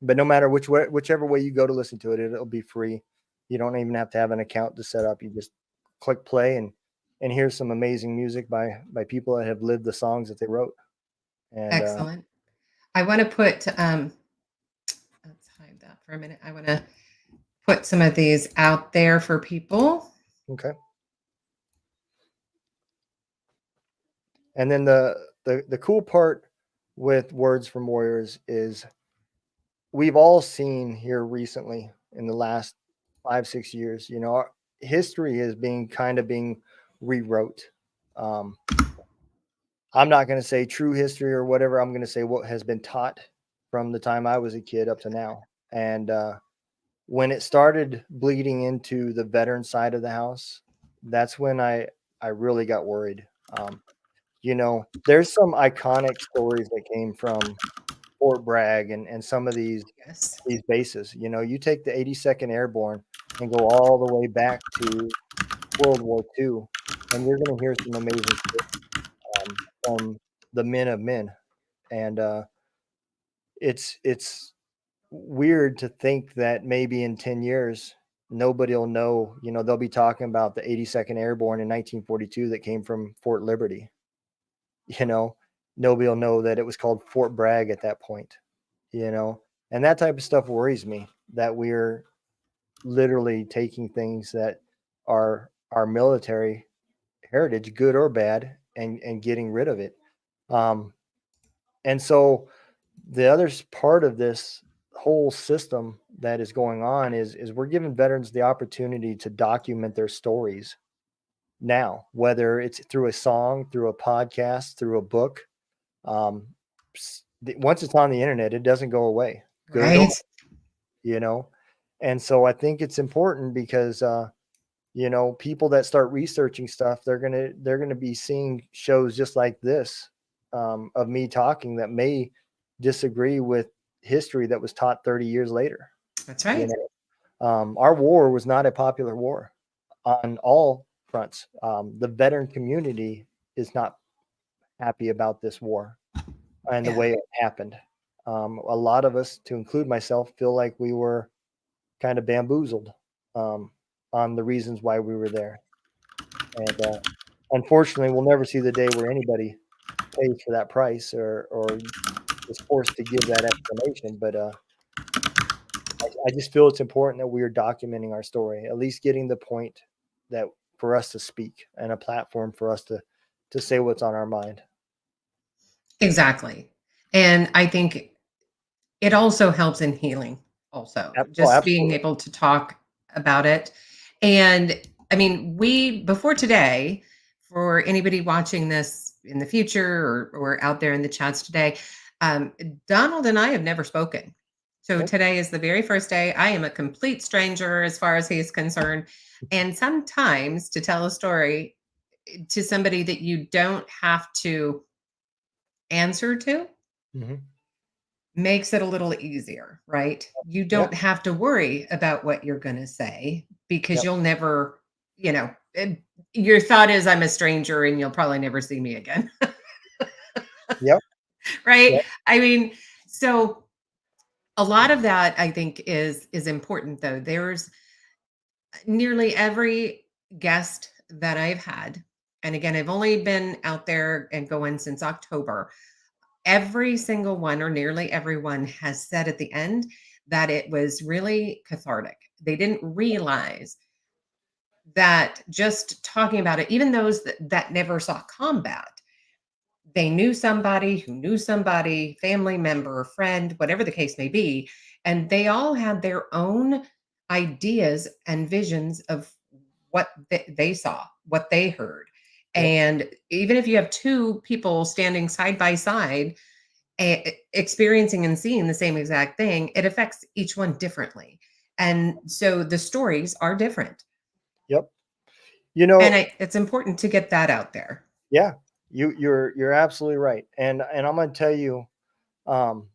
But no matter whichever way you go to listen to it, it'll be free. You don't even have to have an account to set up. You just click play and hear some amazing music by people that have lived the songs that they wrote. And Excellent. I want to put, let's hide that for a minute. I want to put some of these out there for people. okay. And then the cool part with Words from Warriors is we've all seen here recently in the last 5-6 years, our history is being rewrote. I'm not going to say true history or whatever. I'm going to say what has been taught from the time I was a kid up to now. And when it started bleeding into the veteran side of the house, that's when I really got worried. There's some iconic stories that came from Fort Bragg and some of these Yes. bases. You take the 82nd Airborne and go all the way back to World War II, and you're going to hear some amazing stories from the men of men. And it's weird to think that maybe in 10 years, nobody will know, they'll be talking about the 82nd Airborne in 1942 that came from Fort Liberty. Nobody will know that it was called Fort Bragg at that point, and that type of stuff worries me, that we're literally taking things that are our military heritage, good or bad, and getting rid of it. And so the other part of this whole system that is going on is we're giving veterans the opportunity to document their stories now, whether it's through a song, through a podcast, through a book. Once it's on the internet, it doesn't go away. Good or Right. bad, And so I think it's important because people that start researching stuff, they're gonna be seeing shows just like this, of me talking, that may disagree with history that was taught 30 years later. That's right. Our war was not a popular war on all fronts. The veteran community is not happy about this war and the Yeah. way it happened. A lot of us, to include myself, feel like we were kind of bamboozled on the reasons why we were there. And unfortunately, we'll never see the day where anybody pays for that price or is forced to give that explanation. But I just feel it's important that we are documenting our story, at least getting the point that for us to speak, and a platform for us to say what's on our mind. Exactly. And I think it also helps in healing also, just being Absolutely. able to talk about it. And I mean, before today, for anybody watching this in the future or out there in the chats today, Donald and I have never spoken. So Nope. today is the very first day. I am a complete stranger as far as he's concerned. And sometimes to tell a story to somebody that you don't have to answer to Mhm. makes it a little easier, right? You don't have to worry about what you're going to say because Yep. you'll never, your thought is I'm a stranger and you'll probably never see me again. Yep. Right? Yep. I mean, so a lot of that I think is important though. There's nearly every guest that I've had, and again, I've only been out there and going since October. Every single one or nearly everyone has said at the end that it was really cathartic. They didn't realize that just talking about it, even those that never saw combat, they knew somebody who knew somebody, family member, friend, whatever the case may be, and they all had their own ideas and visions of what they saw, what they heard. Yep. And even if you have two people standing side by side, experiencing and seeing the same exact thing, it affects each one differently. And so the stories are different. Yep. You know, it's important to get that out there. yeah, you're absolutely right. And I'm going to tell you, um,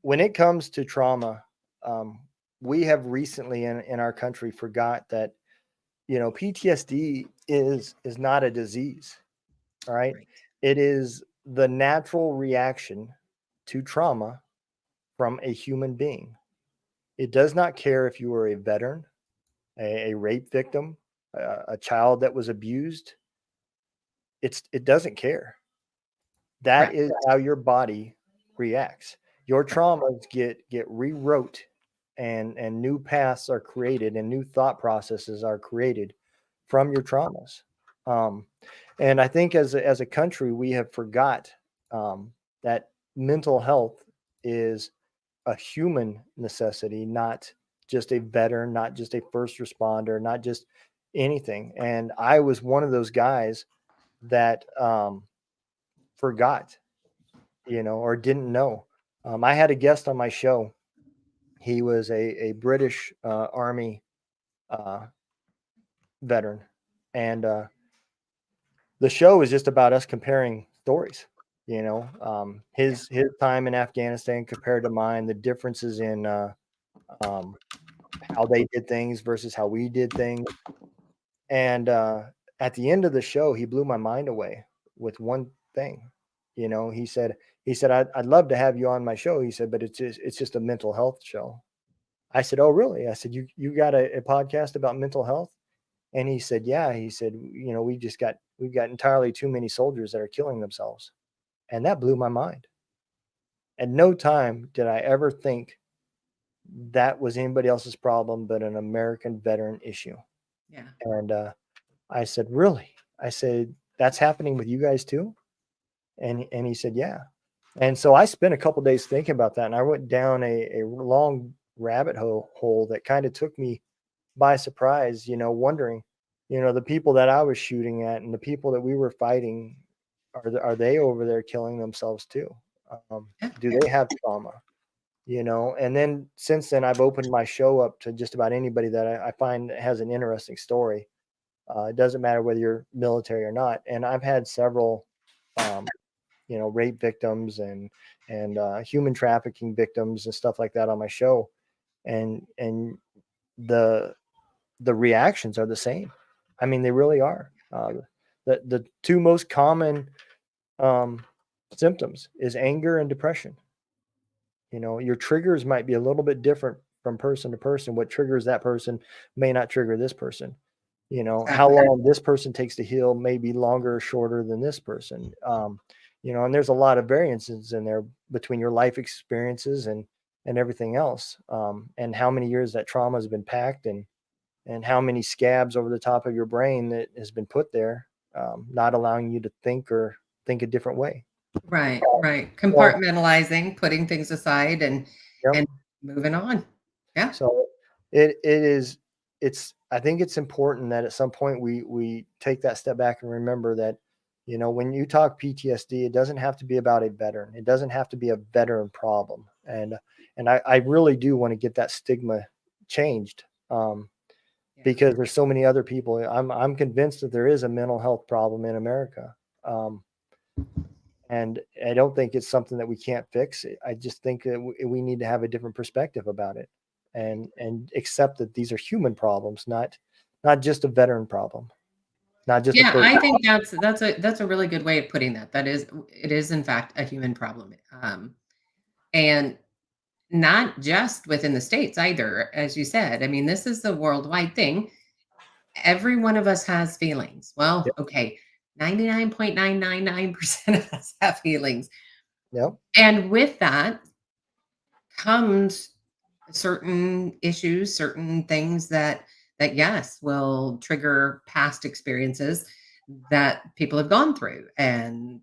when it comes to trauma, um, we have recently in our country forgot that, PTSD is not a disease. All right. Right. It is the natural reaction to trauma from a human being. It does not care if you are a veteran, a rape victim, a child that was abused. It doesn't care. That Correct. is how your body reacts. Your traumas get rewrote, and new paths are created, and new thought processes are created from your traumas. Um, and I think as a country, we have forgot that mental health is a human necessity, not just a veteran, not just a first responder, not just anything. And I was one of those guys that forgot, or didn't know. I had a guest on my show. He was a British Army uh, veteran, and the show is just about us comparing stories. His time in Afghanistan compared to mine, the differences in um, how they did things versus how we did things. And at the end of the show, he blew my mind away with one thing. He said, I'd love to have you on my show. He said, but it's just a mental health show. I said, oh, really? I said, you got a podcast about mental health? And he said, yeah. He said, we've got entirely too many soldiers that are killing themselves. And that blew my mind. At no time did I ever think that was anybody else's problem but an American veteran issue. Yeah. And I said, really? I said, that's happening with you guys too? And he said, yeah. And so I spent a couple days thinking about that, and I went down a long rabbit hole that kind of took me by surprise, wondering, the people that I was shooting at and the people that we were fighting, are they over there killing themselves too? Do they have trauma? And then since then, I've opened my show up to just about anybody that I find has an interesting story. It doesn't matter whether you're military or not. And I've had several, rape victims and human trafficking victims and stuff like that on my show, and the reactions are the same. I mean, they really are. The two most common symptoms is anger and depression. Your triggers might be a little bit different from person to person. What triggers that person may not trigger this person. How Exactly. long this person takes to heal may be longer or shorter than this person. And there's a lot of variances in there between your life experiences and everything else. And how many years that trauma has been packed, and how many scabs over the top of your brain that has been put there, not allowing you to think a different way. Right. Right. Well, Compartmentalizing, putting things aside yep. and moving on. Yeah. So it's I think it's important that at some point we take that step back and remember that, when you talk PTSD, it doesn't have to be about a veteran. It doesn't have to be a veteran problem. And I really do want to get that stigma changed. Because there's so many other people. I'm convinced that there is a mental health problem in America. And I don't think it's something that we can't fix. I just think that we need to have a different perspective about it, and accept that these are human problems, not just a veteran problem, not just a Yeah, first. I think that's a really good way of putting that. It is in fact a human problem. And not just within the States either, as you said. I mean, this is a worldwide thing. Every one of us has feelings. Well, Yep. okay, 99.999% of us have feelings. Yep. And with that comes certain issues, certain things that yes, will trigger past experiences that people have gone through, and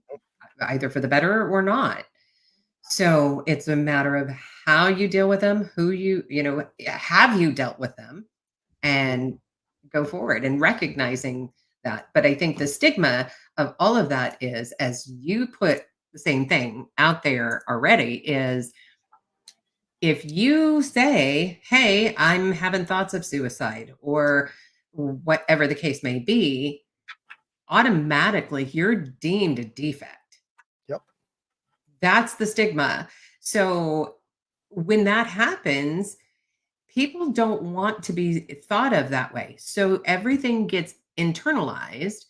either for the better or not. So it's a matter of how you deal with them, who have you dealt with them, and go forward and recognizing that. But I think the stigma of all of that is, as you put the same thing out there already, is if you say, hey, I'm having thoughts of suicide, or whatever the case may be, automatically you're deemed a defect. Yep. That's the stigma. So when that happens, people don't want to be thought of that way. So everything gets internalized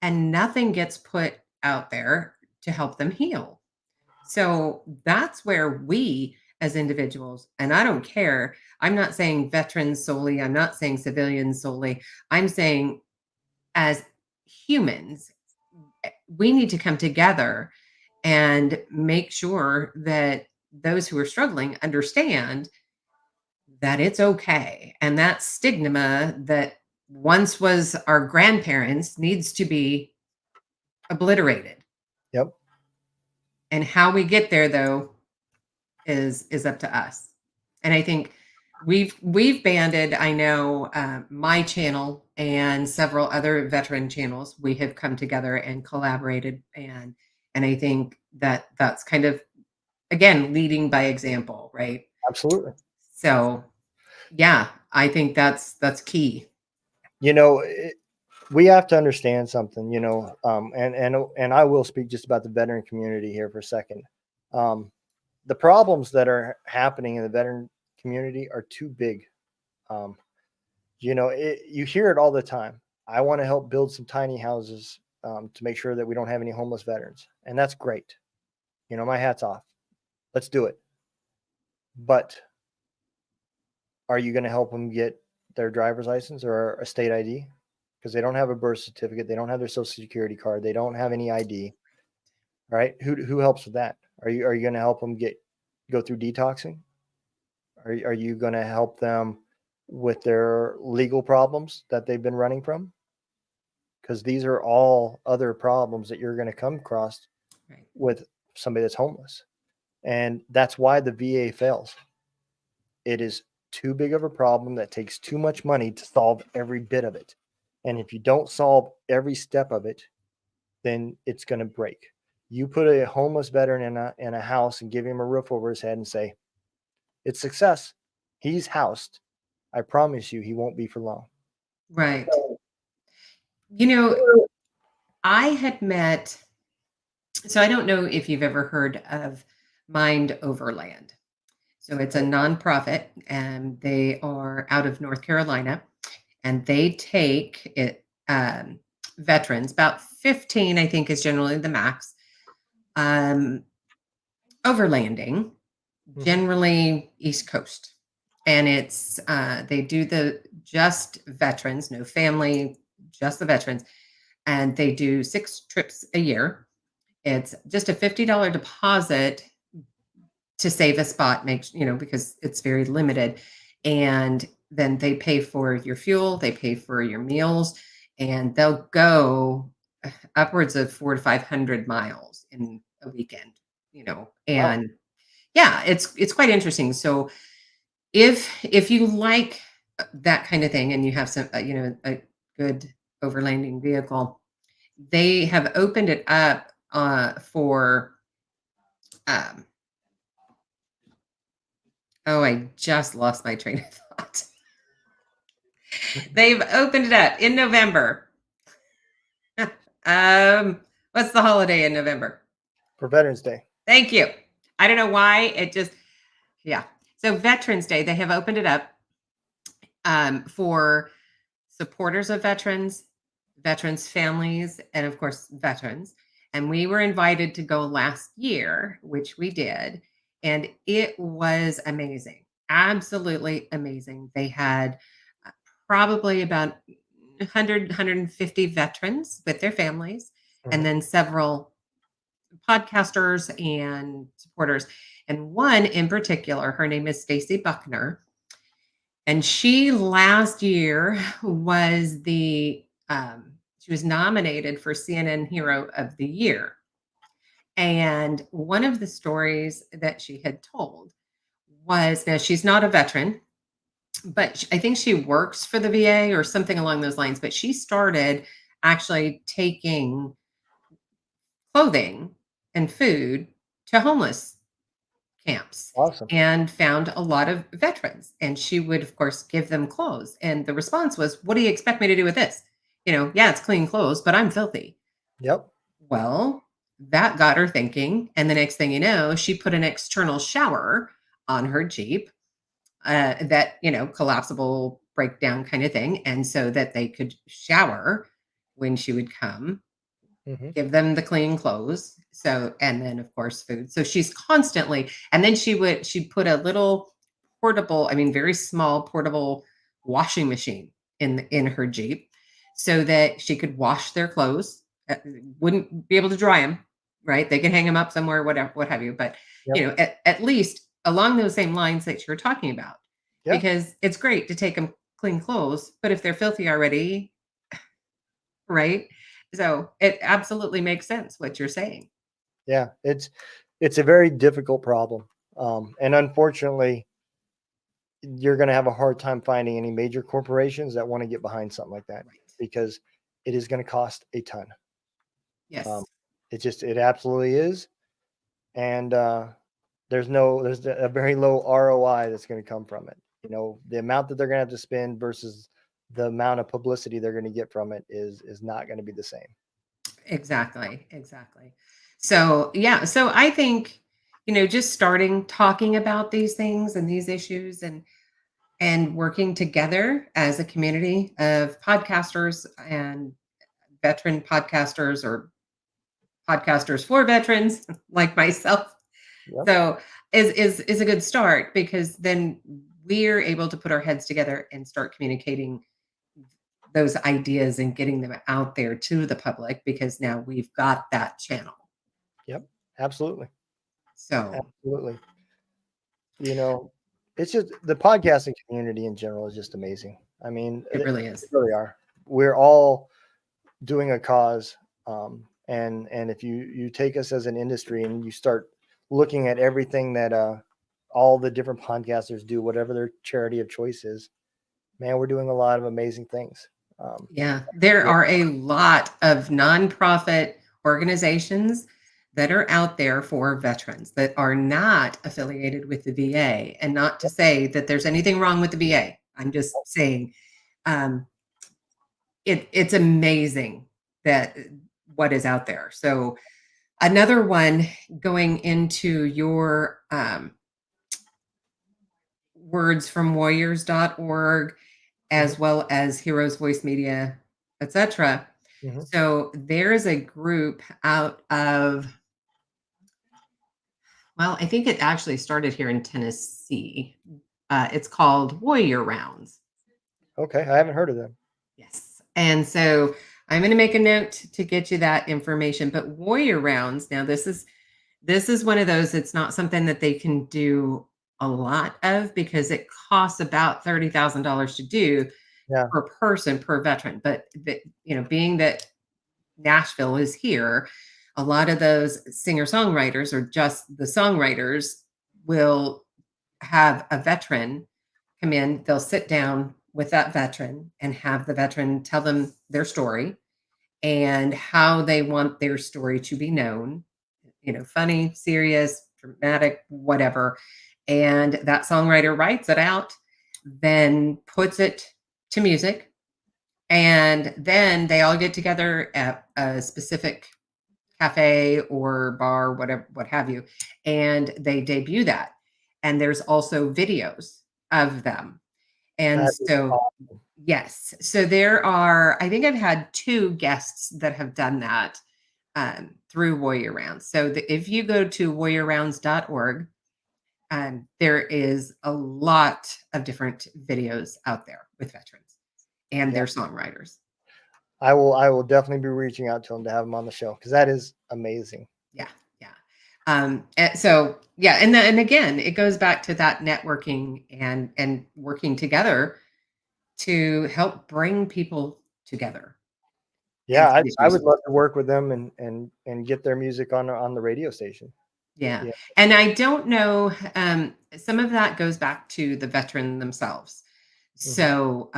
and nothing gets put out there to help them heal. So that's where we as individuals, and I don't care, I'm not saying veterans solely, I'm not saying civilians solely, I'm saying as humans, we need to come together and make sure that those who are struggling understand that it's okay. And that stigma that once was our grandparents needs to be obliterated. Yep. And how we get there though is up to us. And I think we've banded, I know my channel and several other veteran channels, we have come together and collaborated, and I think that that's kind of, again, leading by example, right? Absolutely. So yeah, I think that's key. We have to understand something, and I will speak just about the veteran community here for a second. The problems that are happening in the veteran community are too big. You hear it all the time. I want to help build some tiny houses to make sure that we don't have any homeless veterans. And that's great. My hat's off. Let's do it. But are you going to help them get their driver's license or a state ID? Because they don't have a birth certificate. They don't have their social security card. They don't have any ID. All right. Who helps with that? Are you going to help them go through detoxing? Are you going to help them with their legal problems that they've been running from? Because these are all other problems that you're going to come across with somebody that's homeless. And that's why the VA fails. It is too big of a problem that takes too much money to solve every bit of it. And if you don't solve every step of it, then it's going to break. You put a homeless veteran in a house and give him a roof over his head and say, it's success. He's housed. I promise you, he won't be for long. Right. I had met, so I don't know if you've ever heard of Mind Overland. So it's a nonprofit, and they are out of North Carolina, and they take it veterans, about 15, I think is generally the max, overlanding, generally East Coast. And it's they do the just veterans, no family, just the veterans, and they do 6 trips a year. It's just a $50 deposit to save a spot, because it's very limited. And then they pay for your fuel, they pay for your meals, and they'll go upwards of 400 to 500 miles in a weekend, and wow. Yeah, it's quite interesting. So if you like that kind of thing and you have some, a good overlanding vehicle, they have opened it up for, I just lost my train of thought. They've opened it up in November. What's the holiday in November? For Veterans Day. Thank you. I don't know why yeah. So Veterans Day, they have opened it up for supporters of veterans, veterans' families, and of course, veterans. And we were invited to go last year, which we did. And it was amazing. Absolutely amazing. They had probably about 100, 150 veterans with their families, and then several podcasters and supporters. And one in particular, her name is Stacy Buckner. And she last year was she was nominated for CNN Hero of the Year. And one of the stories that she had told was, now she's not a veteran, but I think she works for the VA or something along those lines. But she started actually taking clothing and food to homeless camps Awesome. and found a lot of veterans. And she would, of course, give them clothes. And the response was, "What do you expect me to do with this? Yeah, it's clean clothes, but I'm filthy." Yep. Well, that got her thinking. And the next thing you know, she put an external shower on her Jeep, that, collapsible breakdown kind of thing. And so that they could shower when she would come, Hmm. give them the clean clothes. So, and then of course food. So she's constantly, and then she'd put a little portable, I mean, very small portable washing machine in her Jeep so that she could wash their clothes. Wouldn't be able to dry them, right? They can hang them up somewhere, whatever, what have you. But, Yep. at least along those same lines that you're talking about, Yeah. because it's great to take them clean clothes, but if they're filthy already, right? So it absolutely makes sense what you're saying. Yeah. It's a very difficult problem. And unfortunately, you're going to have a hard time finding any major corporations that want to get behind something like that Right. because it is going to cost a ton. Yes. It absolutely is. And there's a very low ROI that's going to come from it. The amount that they're going to have to spend versus the amount of publicity they're going to get from it is not going to be the same. Exactly. Exactly. So, yeah. So I think, just starting talking about these things and these issues and working together as a community of podcasters and veteran podcasters or podcasters for veterans like myself. Yep. So is a good start because then we're able to put our heads together and start communicating those ideas and getting them out there to the public because now we've got that channel. Yep. Absolutely. So Absolutely. You know, it's just the podcasting community in general is just amazing. I mean, it they really is. really are. We're all doing a cause, and if you take us as an industry and you start looking at everything that all the different podcasters do, whatever their charity of choice is, man, we're doing a lot of amazing things. Yeah, there Yeah. are a lot of nonprofit organizations that are out there for veterans that are not affiliated with the VA. And not to say that there's anything wrong with the VA. I'm just saying um, it's amazing that what is out there. So another one going into your words from warriors.org Mhm. as well as Heroes Voice Media, etc. Mhm. So there's a group out of, well, I think it actually started here in Tennessee. It's called Warrior Rounds. Okay, I haven't heard of them. Yes. And so I'm going to make a note to get you that information. But Warrior Rounds, now this is one of those, it's not something that they can do a lot of because it costs about $30,000 to do Yeah. per person per veteran. But being that Nashville is here, a lot of those singer-songwriters or just the songwriters will have a veteran come in. They'll sit down with that veteran and have the veteran tell them their story and how they want their story to be known, funny, serious, dramatic, whatever. And that songwriter writes it out, then puts it to music, and then they all get together at a specific cafe or bar, whatever, what have you, and they debut that. And there's also videos of them. And That is so, awesome. yes, so there are, I think I've had two guests that have done that through Warrior Rounds. So if you go to warriorrounds.org, there is a lot of different videos out there with veterans and Yeah. their songwriters. I will definitely be reaching out to them to have them on the show because that is amazing. Yeah, yeah. And so yeah, and again, it goes back to that networking and working together to help bring people together. Yeah, And for these I would love resources. to work with them and get their music on the radio station. Yeah. Yeah. And I don't know, some of that goes back to the veteran themselves. Mhm. So,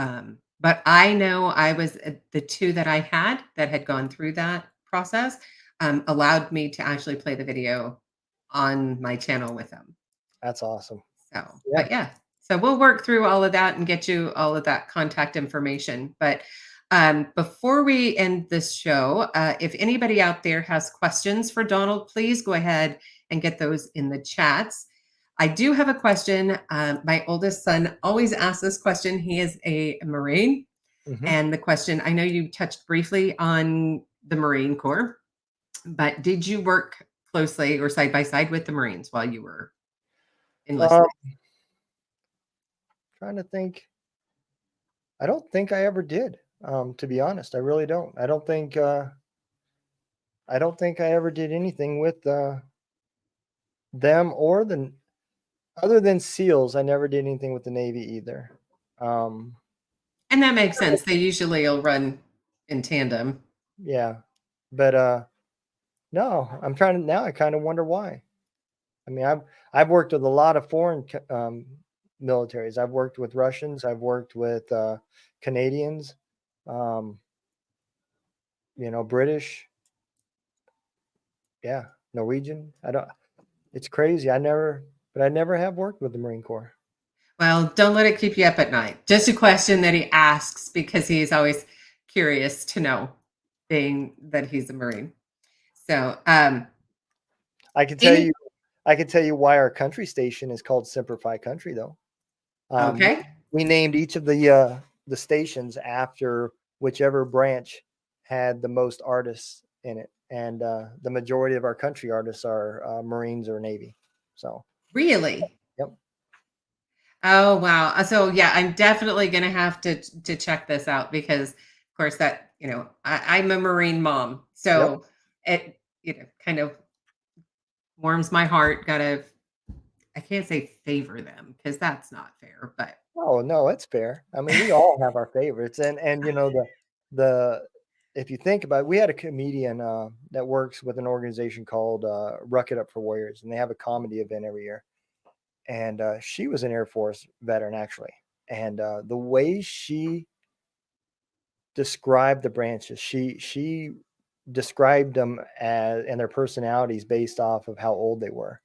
but I know I was the two that had gone through that process, allowed me to actually play the video on my channel with them. That's awesome. So, Yeah. but yeah, so we'll work through all of that and get you all of that contact information. But before we end this show, if anybody out there has questions for Donald, please go ahead and get those in the chats. I do have a question. My oldest son always asks this question. He is a Marine. Mhm. And the question, I know you touched briefly on the Marine Corps, but did you work closely or side by side with the Marines while you were enlisted? Trying to think. I don't think I ever did. To be honest, I really don't. I don't think I ever did anything with them or the other than SEALs. I never did anything with the Navy either. And that makes sense. They usually will run in tandem. Yeah, but no, I'm trying to now. I kind of wonder why. I mean, I've worked with a lot of foreign militaries. I've worked with Russians. I've worked with Canadians. Um, British. Yeah, Norwegian. I don't. It's crazy. I never have worked with the Marine Corps. Well, don't let it keep you up at night. Just a question that he asks because he's always curious to know, being that he's a Marine. So, I can tell you. I can tell you why our country station is called Simplify Country, though. okay. We named each of the stations after whichever branch had the most artists in it, and the majority of our country artists are Marines or Navy. So, Really? yep. Oh, wow. So yeah, I'm definitely gonna have to check this out because of course that, I'm a Marine mom. Yep. So it, kind of warms my heart. I can't say favor them because that's not fair, but Oh no, it's fair. I mean, we all have our favorites, and the if you think about it, we had a comedian that works with an organization called Ruck It Up for Warriors, and they have a comedy event every year. And she was an Air Force veteran actually, and the way she described the branches, she described them as and their personalities based off of how old they were.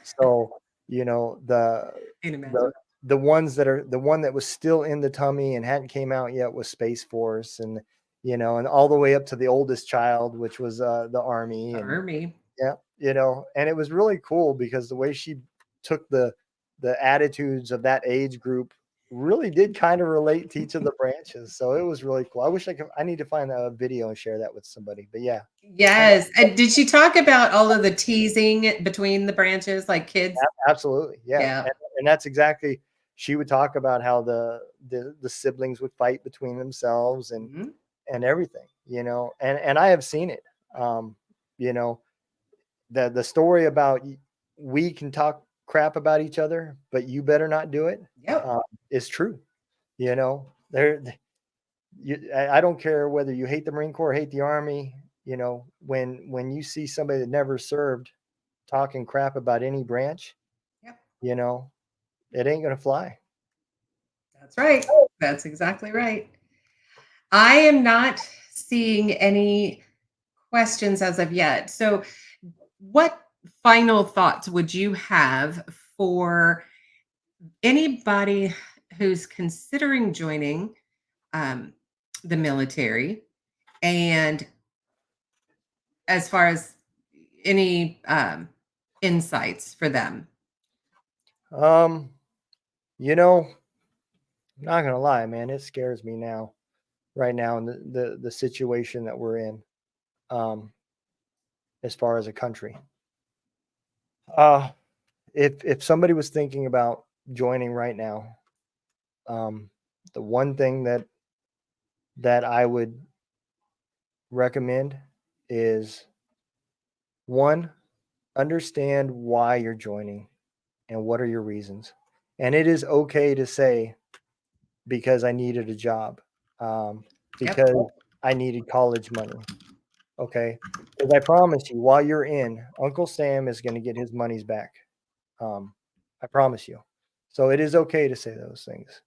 So the I can the imagine. the ones that are the one that was still in the tummy and hadn't came out yet was Space Force, and and all the way up to the oldest child, which was the Army. And Army. yeah, and it was really cool because the way she took the attitudes of that age group really did kind of relate to each of the branches. So it was really cool. I need to find a video and share that with somebody. But yeah, I Yes. And did she talk about all of the teasing between the branches, like kids? absolutely. Yeah. Yeah. And that's exactly she would talk about how the siblings would fight between themselves Mhm. and everything, and I have seen it. You know, the story about we can talk crap about each other, but you better not do it, Yep. is true. There, I don't care whether you hate the Marine Corps, hate the Army. When you see somebody that never served talking crap about any branch, Yep. you know, it ain't gonna fly. That's right. That's exactly right. I am not seeing any questions as of yet. So, what final thoughts would you have for anybody who's considering joining um, the military? And as far as any insights for them? Um, you know, I'm not gonna lie, man, it scares me now, right now, in the situation that we're in, um, as far as a country. Uh, if somebody was thinking about joining right now, um, the one thing that I would recommend is one, understand why you're joining and what are your reasons. And it is okay to say, because I needed a job, Yep. because I needed college money. Okay. Because I promise you, while you're in, Uncle Sam is going to get his monies back. I promise you. So it is okay to say those things.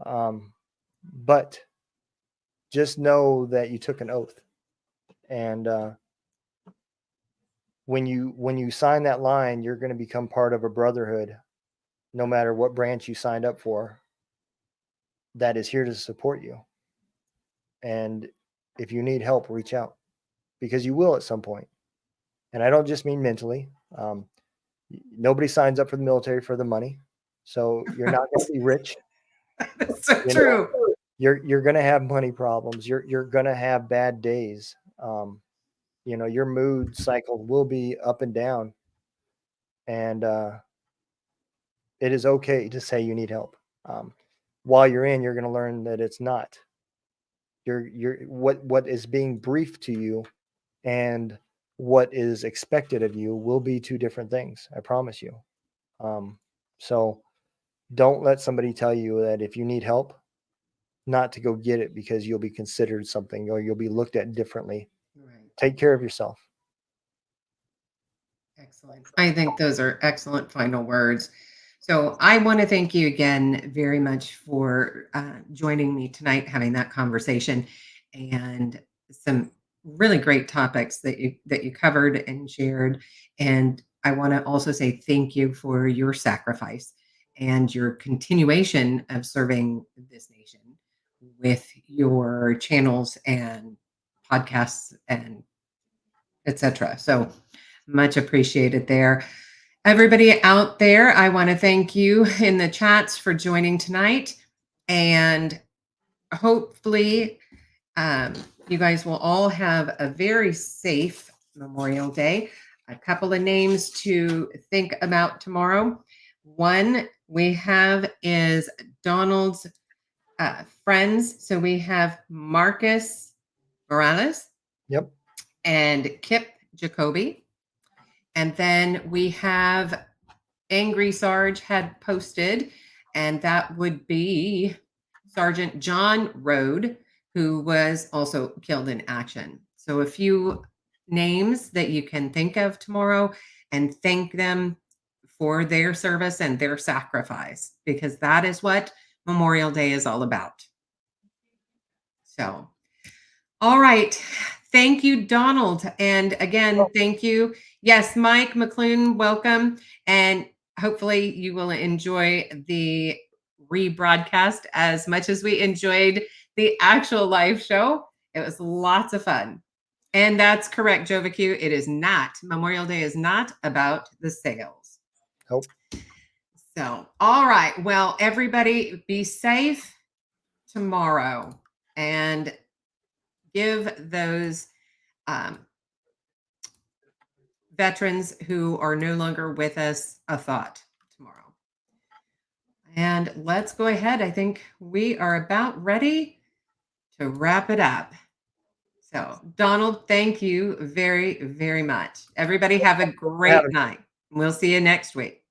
But just know that you took an oath, and when you sign that line, you're going to become part of a brotherhood, no matter what branch you signed up for, that is here to support you. And if you need help, reach out, because you will at some point. And I don't just mean mentally. Nobody signs up for the military for the money, so you're not going to be rich. That's so You know, true. you're going to have money problems. You're going to have bad days. Your mood cycle will be up and down, and it is okay to say you need help. While you're in, you're going to learn that it's not. What is being briefed to you and what is expected of you will be two different things. I promise you. So don't let somebody tell you that if you need help, not to go get it because you'll be considered something or you'll be looked at differently. Right. Take care of yourself. Excellent. I think those are excellent final words. So I want to thank you again very much for joining me tonight, having that conversation, and some really great topics that you covered and shared. And I want to also say thank you for your sacrifice and your continuation of serving this nation with your channels and podcasts and etc. So much appreciated there. Everybody out there, I want to thank you in the chats for joining tonight. And hopefully, you guys will all have a very safe Memorial Day. A couple of names to think about tomorrow. One we have is Donald's friends. So we have Marcus Morales. Yep. And Kip Jacoby. And then we have Angry Sarge had posted, and that would be Sergeant John Rode, who was also killed in action. So a few names that you can think of tomorrow and thank them for their service and their sacrifice, because that is what Memorial Day is all about. So, all right. Thank you, Donald. And again, thank you. Yes, Mike McClune, welcome. And hopefully you will enjoy the rebroadcast as much as we enjoyed the actual live show. It was lots of fun. And that's correct, Jovicu. It is not. Memorial Day is not about the sales. Nope. So, all right. Well, everybody be safe tomorrow and give those veterans who are no longer with us a thought tomorrow. And let's go ahead. I think we are about ready to wrap it up. So, Donald, thank you very, very much. Everybody have a great night. We'll see you next week.